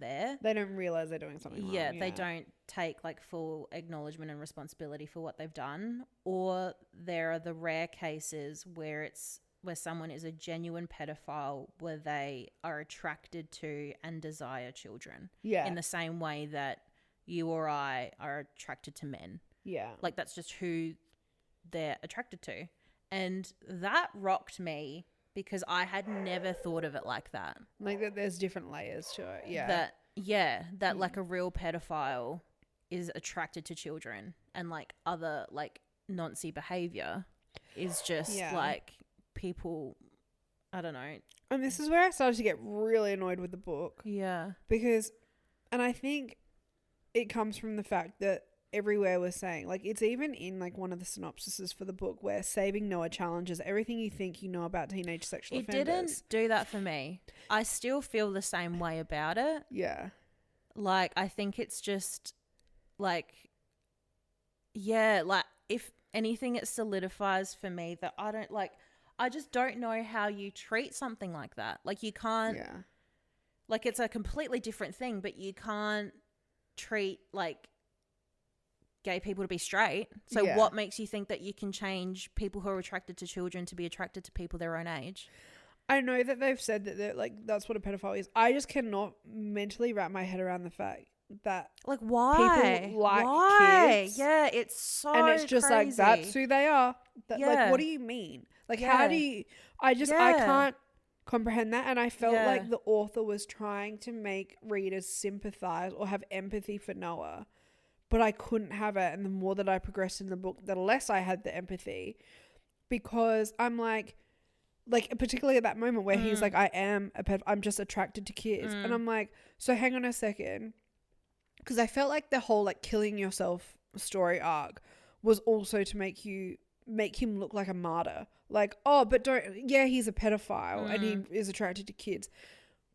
there. They don't realize they're doing something wrong. Yeah, they don't take like full acknowledgement and responsibility for what they've done. Or there are the rare cases where someone is a genuine pedophile, where they are attracted to and desire children. Yeah. In the same way that you or I are attracted to men. Yeah. Like, that's just who they're attracted to. And that rocked me, because I had never thought of it like that. Like, that there's different layers to it. Yeah. That like a real pedophile is attracted to children, and like other like Nancy behavior is just like people, I don't know. And this is where I started to get really annoyed with the book. Yeah. Because, and I think it comes from the fact that everywhere was saying, like, it's even in like one of the synopsises for the book, where Saving Noah challenges everything you think you know about teenage sexual offenders. It didn't do that for me. I still feel the same way about it. Yeah. Like, I think it's just like, yeah, like, if anything, it solidifies for me that I just don't know how you treat something like that. Like, you can't, like, it's a completely different thing, but you can't treat like gay people to be straight. So what makes you think that you can change people who are attracted to children to be attracted to people their own age? I know that they've said that they're like, that's what a pedophile is. I just cannot mentally wrap my head around the fact that, like, why people like kids. Yeah, it's so and it's just crazy. Like, that's who they are. Like, what do you mean? Like, how do you? I can't comprehend that. And I felt like the author was trying to make readers sympathize or have empathy for Noah, but I couldn't have it. And the more that I progressed in the book, the less I had the empathy, because I'm like particularly at that moment where he's like, I'm just attracted to kids. And I'm like, so hang on a second. Because I felt like the whole like killing yourself story arc was also to make him look like a martyr. Like, oh, but he's a pedophile and he is attracted to kids.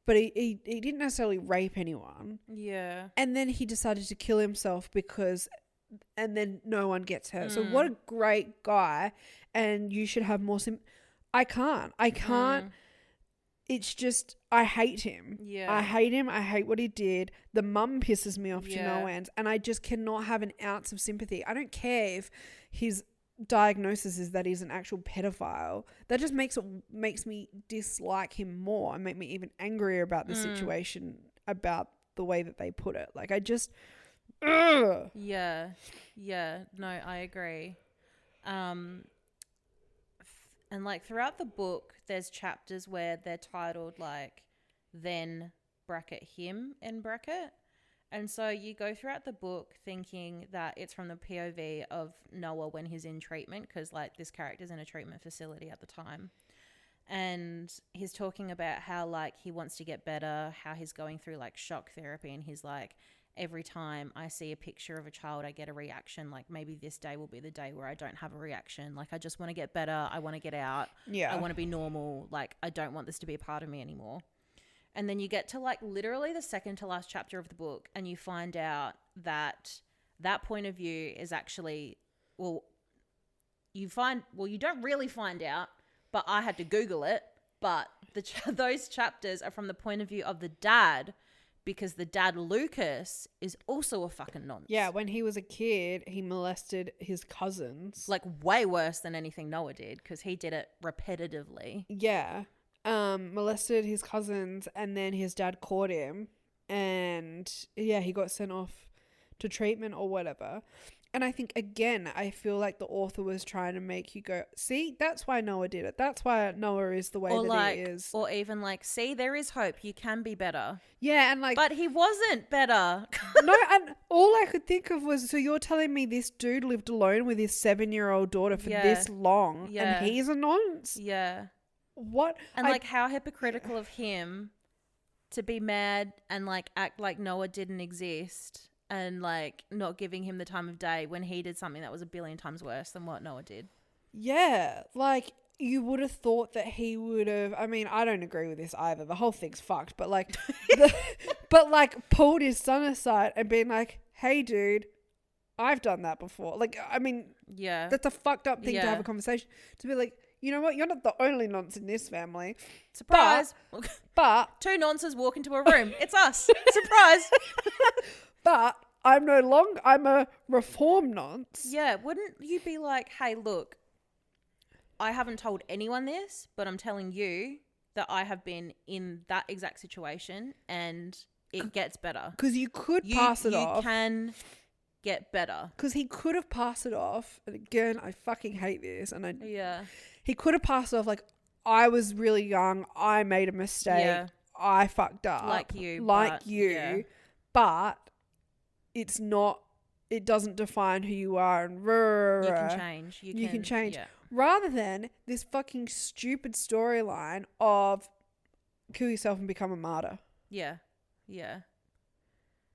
But he didn't necessarily rape anyone. Yeah. And then he decided to kill himself and then no one gets hurt. So what a great guy. And you should have more I can't. it's just, I hate him. Yeah. I hate him. I hate what he did. The mum pisses me off to Yeah. no end. And I just cannot have an ounce of sympathy. I don't care if his diagnosis is that he's an actual pedophile. That just makes me dislike him more and make me even angrier about the situation, about the way that they put it. Like, I just... Ugh. Yeah. No, I agree. And like throughout the book, there's chapters where they're titled like then bracket him in bracket. And so you go throughout the book thinking that it's from the POV of Noah when he's in treatment, because like this character's in a treatment facility at the time. And he's talking about how like he wants to get better, how he's going through like shock therapy, and he's like, every time I see a picture of a child, I get a reaction. Like maybe this day will be the day where I don't have a reaction. Like I just want to get better. I want to get out. Yeah. I want to be normal. Like I don't want this to be a part of me anymore. And then you get to like literally the second to last chapter of the book and you find out that that point of view is actually, you don't really find out, but I had to Google it. But those chapters are from the point of view of the dad, because the dad, Lucas, is also a fucking nonce. Yeah, when he was a kid, he molested his cousins. Like way worse than anything Noah did, because he did it repetitively. Yeah. Molested his cousins, and then his dad caught him, and yeah, he got sent off to treatment or whatever. And I think, again, I feel like the author was trying to make you go, see, that's why Noah did it. That's why Noah is the way that he is. Or even like, see, there is hope. You can be better. Yeah, and like... But he wasn't better. No, and all I could think of was, so you're telling me this dude lived alone with his 7-year-old daughter for this long, and he's a nonce? Yeah. What? And like how hypocritical of him to be mad and like act like Noah didn't exist. And like not giving him the time of day when he did something that was a billion times worse than what Noah did. Yeah, like you would have thought that he would have. I mean, I don't agree with this either. The whole thing's fucked. But like, pulled his son aside and been like, "Hey, dude, I've done that before." Like, I mean, yeah, that's a fucked up thing to have a conversation. To be like, you know what? You're not the only nonce in this family. Surprise! But two nonces walk into a room. It's us. Surprise! But I'm a reform nonce. Yeah, wouldn't you be like, hey, look, I haven't told anyone this, but I'm telling you that I have been in that exact situation and it gets better. Because you could pass it off. You can get better. Because he could have passed it off. And again, I fucking hate this. Yeah. He could have passed it off like, I was really young. I made a mistake. Yeah. I fucked up. Like you. Yeah. But it's not, it doesn't define who you are. And you can change. You can change. Yeah. Rather than this fucking stupid storyline of kill yourself and become a martyr. Yeah. Yeah.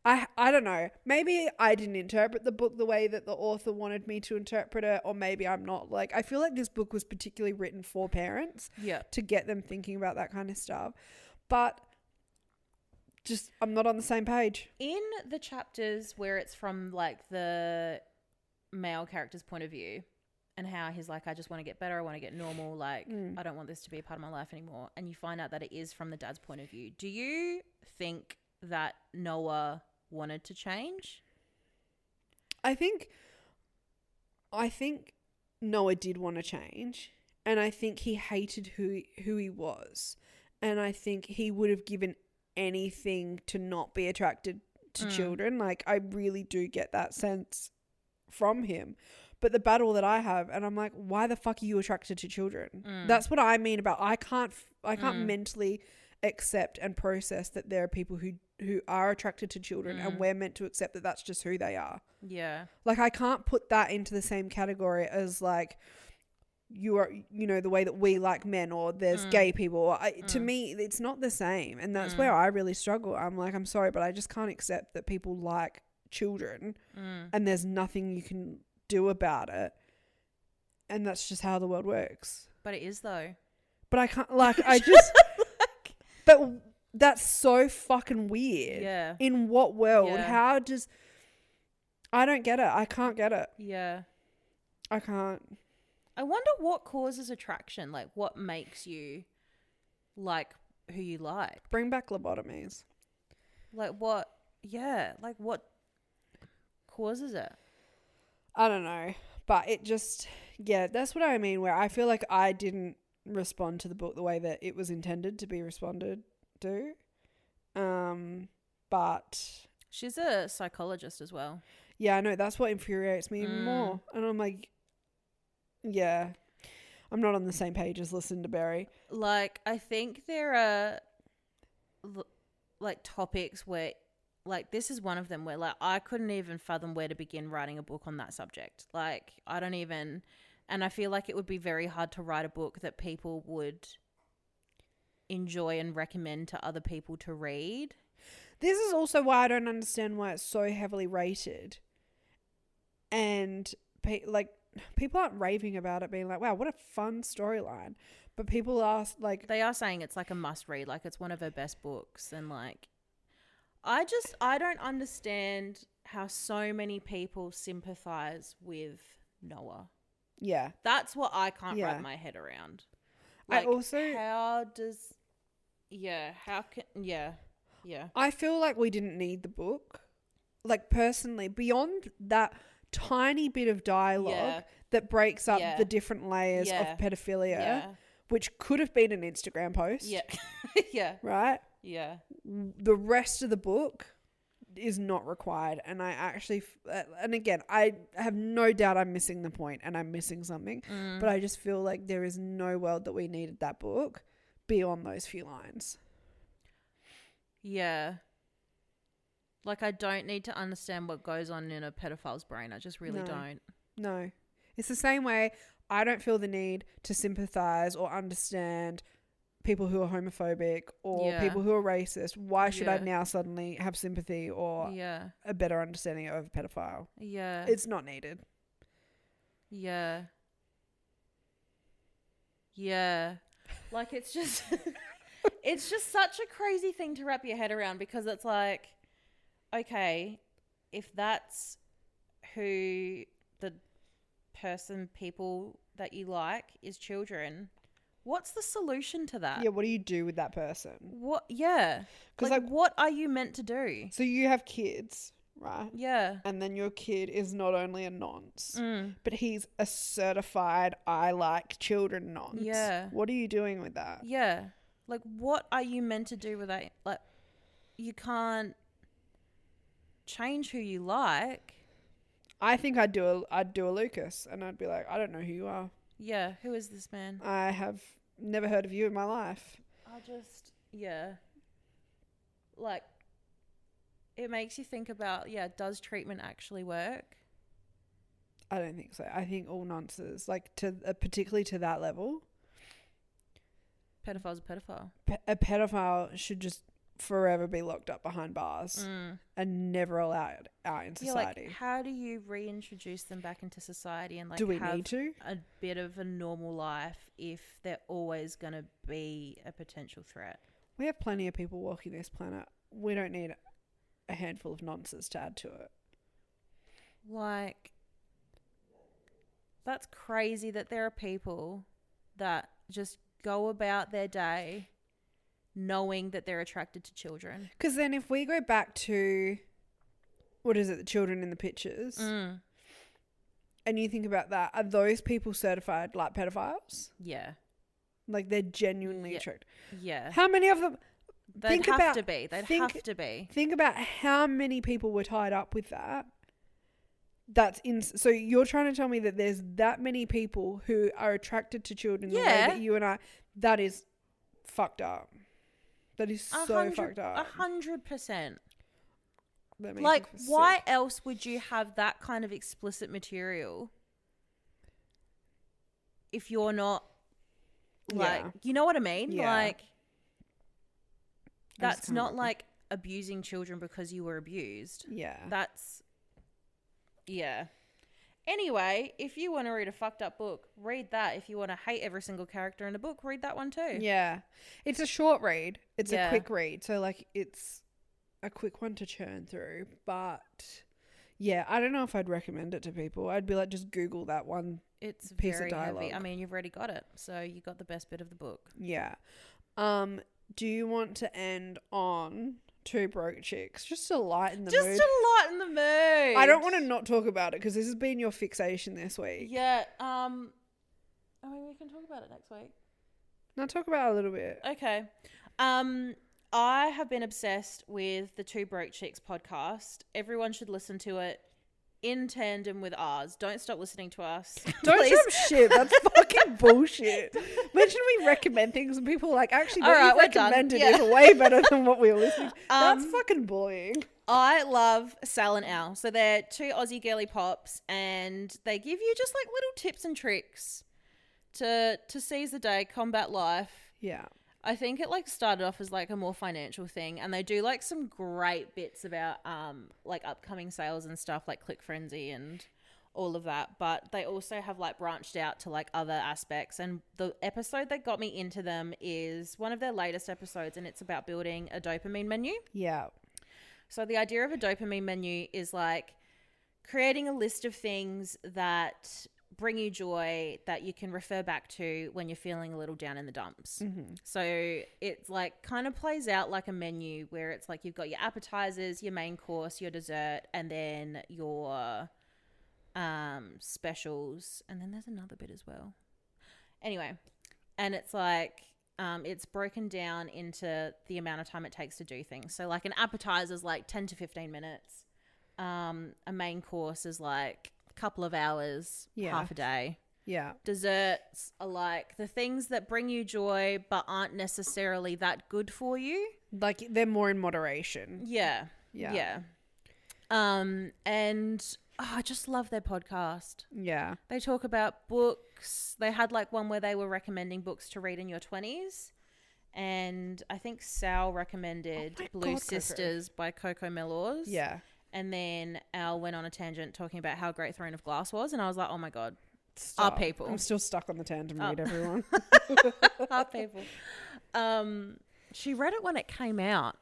I don't know. Maybe I didn't interpret the book the way that the author wanted me to interpret it, or maybe I'm not. Like, I feel like this book was particularly written for parents. Yeah. To get them thinking about that kind of stuff. But just, I'm not on the same page. In the chapters where it's from like the male character's point of view and how he's like, I just want to get better. I want to get normal. Like, I don't want this to be a part of my life anymore. And you find out that it is from the dad's point of view. Do you think that Noah wanted to change? I think Noah did want to change, and I think he hated who he was, and I think he would have given anything to not be attracted to children. Like, I really do get that sense from him. But the battle that I have, and I'm like, why the fuck are you attracted to children? That's what I mean about I can't mentally accept and process that there are people who are attracted to children and we're meant to accept that that's just who they are. Yeah. Like, I can't put that into the same category as like you are, you know, the way that we like men, or there's gay people. To me, it's not the same. And that's where I really struggle. I'm like, I'm sorry, but I just can't accept that people like children and there's nothing you can do about it. And that's just how the world works. But it is though. But I can't, like, I just... But that's so fucking weird. Yeah. In what world? Yeah. How does... I don't get it. I can't get it. Yeah. I can't. I wonder what causes attraction. Like, what makes you, like, who you like. Bring back lobotomies. Like what? Yeah, like what causes it? I don't know. But it just, yeah, that's what I mean, where I feel like I didn't respond to the book the way that it was intended to be responded to. But she's a psychologist as well. Yeah, I know. That's what infuriates me even more. And I'm like, yeah, I'm not on the same page as Lucinda Berry. Like, I think there are like topics where, like, this is one of them where, like, I couldn't even fathom where to begin writing a book on that subject. Like, I don't even, and I feel like it would be very hard to write a book that people would enjoy and recommend to other people to read. This is also why I don't understand why it's so heavily rated. And, people aren't raving about it, being like, wow, what a fun storyline. But people are, like... They are saying it's, like, a must-read. Like, it's one of her best books. And, like, I don't understand how so many people sympathize with Noah. Yeah. That's what I can't wrap my head around. Like, I also... How does... Yeah, how can... Yeah. Yeah. I feel like we didn't need the book. Like, personally, beyond that tiny bit of dialogue that breaks up the different layers of pedophilia, which could have been an Instagram post. Yeah. Yeah. Right? Yeah. The rest of the book is not required. And I actually, and again, I have no doubt I'm missing the point and I'm missing something. But I just feel like there is no world that we needed that book beyond those few lines. Yeah. Like, I don't need to understand what goes on in a pedophile's brain. I just really don't. No. It's the same way I don't feel the need to sympathise or understand people who are homophobic or people who are racist. Why should I now suddenly have sympathy or a better understanding of a pedophile? Yeah. It's not needed. Yeah. Yeah. Like, it's just... It's just such a crazy thing to wrap your head around, because it's like, okay, if that's who the people that you like is children, what's the solution to that? Yeah, what do you do with that person? What? Yeah. Because like, what are you meant to do? So you have kids, right? Yeah. And then your kid is not only a nonce, but he's a certified I like children nonce. Yeah. What are you doing with that? Yeah. Like, what are you meant to do with that? Like, you can't change who you like. I think I'd do a Lucas, and I'd be like, I don't know who you are. Yeah, who is this man? I have never heard of you in my life. Like, it makes you think about, does treatment actually work? I don't think so. I think all nonsense, like, particularly to that level. Pedophile's a pedophile. A pedophile should just forever be locked up behind bars and never allowed out in society. Like, how do you reintroduce them back into society and, like, do we have need to? A bit of a normal life if they're always going to be a potential threat? We have plenty of people walking this planet. We don't need a handful of nonsense to add to it. Like, that's crazy that there are people that just go about their day knowing that they're attracted to children. Because then if we go back to, what is it, the children in the pictures, and you think about that, are those people certified like pedophiles? Yeah. Like, they're genuinely attracted. Yeah. How many of them? They'd have to be. They'd have to be. Think about how many people were tied up with that. So you're trying to tell me that there's that many people who are attracted to children the way that you and I, that is fucked up. That is so fucked up. 100%. Like, why else would you have that kind of explicit material if you're not, like, you know what I mean? Yeah. Like, that's not like abusing children because you were abused. Yeah. Yeah. Anyway, if you want to read a fucked up book, read that. If you want to hate every single character in the book, read that one too. Yeah. It's a short read. It's a quick read. So, like, it's a quick one to churn through. But, yeah, I don't know if I'd recommend it to people. I'd be like, just Google that one piece of dialogue. Heavy. I mean, you've already got it. So you got the best bit of the book. Yeah. do you want to end on Two Broke Chicks? Just to lighten the mood. Just to lighten the mood. I don't want to not talk about it because this has been your fixation this week. Yeah. I mean, we can talk about it next week. No, talk about it a little bit. Okay. I have been obsessed with the Two Broke Chicks podcast. Everyone should listen to it in tandem with ours. Don't stop listening to us. Don't jump shit. That's fucking bullshit. Imagine we recommend things and people are like, actually, what you recommended is way better than what we were listening to. That's fucking bullying. I love Sal and Al. So they're two Aussie girly pops and they give you just like little tips and tricks to seize the day, combat life. Yeah. I think it like started off as like a more financial thing, and they do like some great bits about like upcoming sales and stuff like Click Frenzy and all of that, but they also have like branched out to like other aspects. And the episode that got me into them is one of their latest episodes, and it's about building a dopamine menu. Yeah. So the idea of a dopamine menu is like creating a list of things that bring you joy that you can refer back to when you're feeling a little down in the dumps. Mm-hmm. So it's like kind of plays out like a menu where it's like you've got your appetizers, your main course, your dessert, and then your specials. And then there's another bit as well. Anyway, and it's like it's broken down into the amount of time it takes to do things. So like an appetizer is like 10 to 15 minutes. A main course is like couple of hours, half a day. Yeah. Desserts are like the things that bring you joy but aren't necessarily that good for you. Like they're more in moderation. Yeah. And I just love their podcast. Yeah. They talk about books. They had like one where they were recommending books to read in your 20s. And I think Sal recommended Blue Sisters by Coco Melors. Yeah. And then Al went on a tangent talking about how great Throne of Glass was. And I was like, oh, my God. Stop. Our people. I'm still stuck on the tandem read, everyone. Our people. She read it when it came out.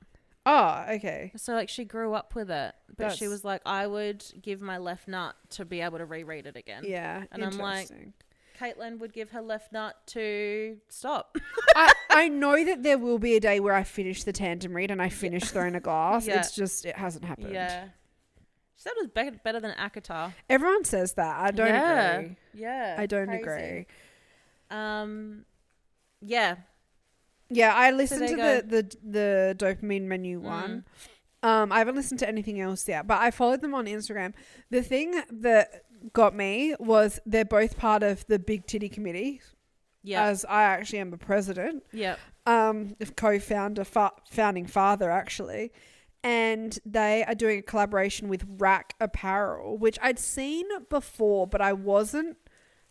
Oh, okay. So, like, she grew up with it. But she was like, I would give my left nut to be able to reread it again. Yeah, and I'm like, Caitlin would give her left nut to stop. I know that there will be a day where I finish the tandem read and I finish Throne of Glass. Yeah. It's just, it hasn't happened. Yeah. She said it was better than Akatar. Everyone says that. I don't agree. Yeah. I don't agree. Yeah. Yeah, I listened to the dopamine menu one. I haven't listened to anything else yet, but I followed them on Instagram. The thing that got me was they're both part of the Big Titty Committee. Yeah. As I actually am a president. Yeah. Co-founder, founding father actually. And they are doing a collaboration with Rack Apparel, which I'd seen before, but I wasn't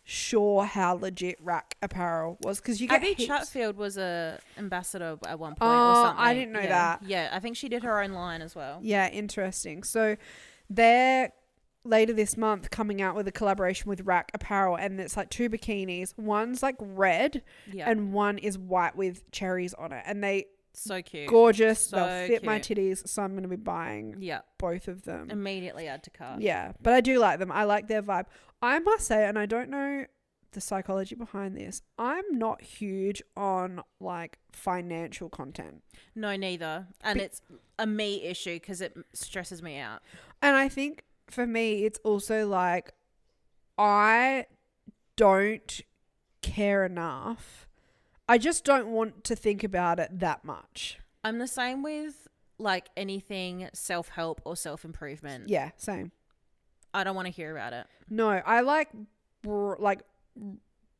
sure how legit Rack Apparel was, because you get Abby Chatfield was a ambassador at one point or something. I didn't know that. Yeah, I think she did her own line as well. Yeah, interesting. So they're later this month coming out with a collaboration with Rack Apparel, and it's like 2 bikinis. One's like red and one is white with cherries on it, and they so cute, gorgeous. So they'll fit my titties, so I'm going to be buying both of them. Immediately add to cart. Yeah, but I do like them. I like their vibe. I must say, and I don't know the psychology behind this, I'm not huge on like financial content. No, neither. And it's a me issue because it stresses me out. And I think for me, it's also like I don't care enough. I just don't want to think about it that much. I'm the same with like anything self-help or self-improvement. Yeah, same. I don't want to hear about it. No, I like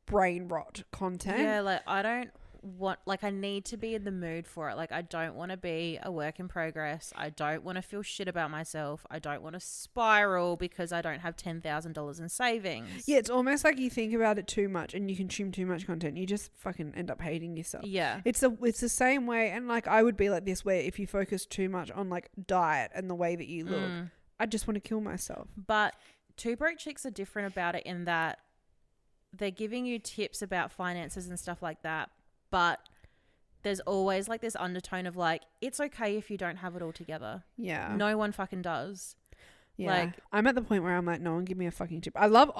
brain rot content. Yeah, like I don't want, like I need to be in the mood for it. Like I don't want to be a work in progress. I don't want to feel shit about myself. I don't want to spiral because I don't have $10,000 in savings. Yeah, it's almost like you think about it too much and you consume too much content. You just fucking end up hating yourself. Yeah. It's the same way, and like I would be like this where if you focus too much on like diet and the way that you look, I just want to kill myself. But Two Broke Chicks are different about it in that they're giving you tips about finances and stuff like that, but there's always like this undertone of like, it's okay if you don't have it all together. Yeah. No one fucking does. Yeah. Like, I'm at the point where I'm like, no one give me a fucking tip. I love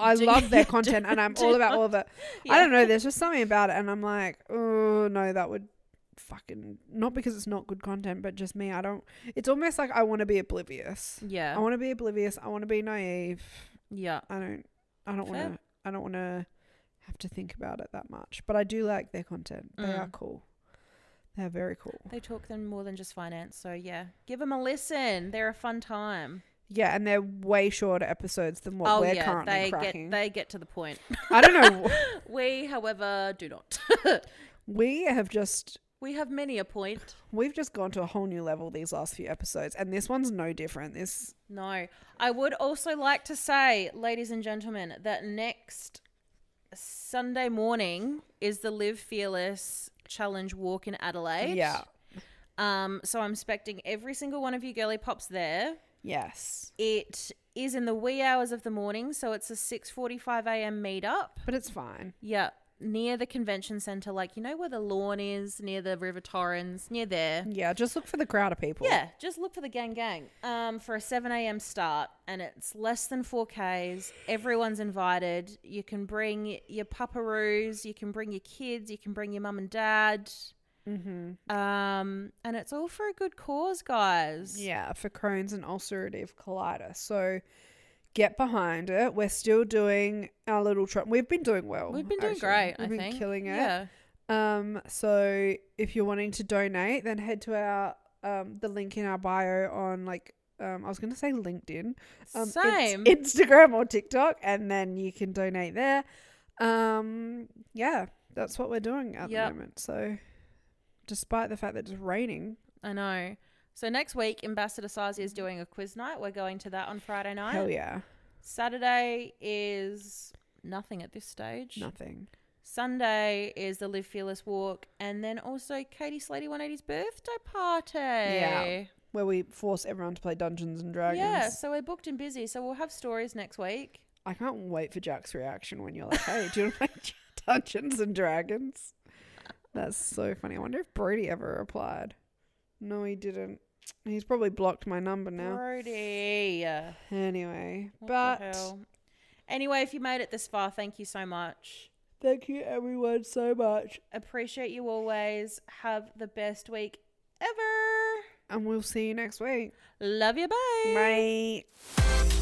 their content and I'm all about all of it. Yeah. I don't know. There's just something about it and I'm like, oh no, that would fucking, not because it's not good content, but just me. It's almost like I want to be oblivious. Yeah. I want to be oblivious. I want to be naive. Yeah. I don't want to have to think about it that much, but I do like their content. They are cool. They're very cool. They talk them more than just finance. So yeah, give them a listen. They're a fun time. Yeah, and they're way shorter episodes than what we're currently cracking. They get to the point. I don't know. We, however, do not. We have many a point. We've just gone to a whole new level these last few episodes, and this one's no different. No. I would also like to say, ladies and gentlemen, that next Sunday morning is the Live Fearless Challenge walk in Adelaide. Yeah. So I'm expecting every single one of you girly pops there. Yes. It is in the wee hours of the morning, so it's a 6:45 a.m. meetup. But it's fine. Yeah. Near the convention centre, like, you know where the lawn is, near the River Torrens, near there. Yeah, just look for the crowd of people. Yeah, just look for the gang. For a 7 a.m. start, and it's less than 4Ks. Everyone's invited. You can bring your paparoos, you can bring your kids, you can bring your mum and dad. Mm-hmm. And it's all for a good cause, guys. Yeah, for Crohn's and ulcerative colitis. So get behind it. We're still doing our little we've been doing well. We've been doing great. We've been killing it. Yeah. So if you're wanting to donate, then head to our the link in our bio on I was going to say LinkedIn. Same. It's Instagram or TikTok, and then you can donate there. Yeah, that's what we're doing at the moment. So despite the fact that it's raining. I know. So next week, Ambassador Sazi is doing a quiz night. We're going to that on Friday night. Hell yeah. Saturday is nothing at this stage. Nothing. Sunday is the Live Fearless walk, and then also Katie Slady 180's birthday party. Yeah. Where we force everyone to play Dungeons and Dragons. Yeah, so we're booked and busy. So we'll have stories next week. I can't wait for Jack's reaction when you're like, hey, do you want to play Dungeons and Dragons? That's so funny. I wonder if Brody ever replied. No, he didn't. He's probably blocked my number now. Brody. Anyway, Anyway, if you made it this far, thank you so much. Thank you everyone so much. Appreciate you always. Have the best week ever. And we'll see you next week. Love you. Bye. Bye.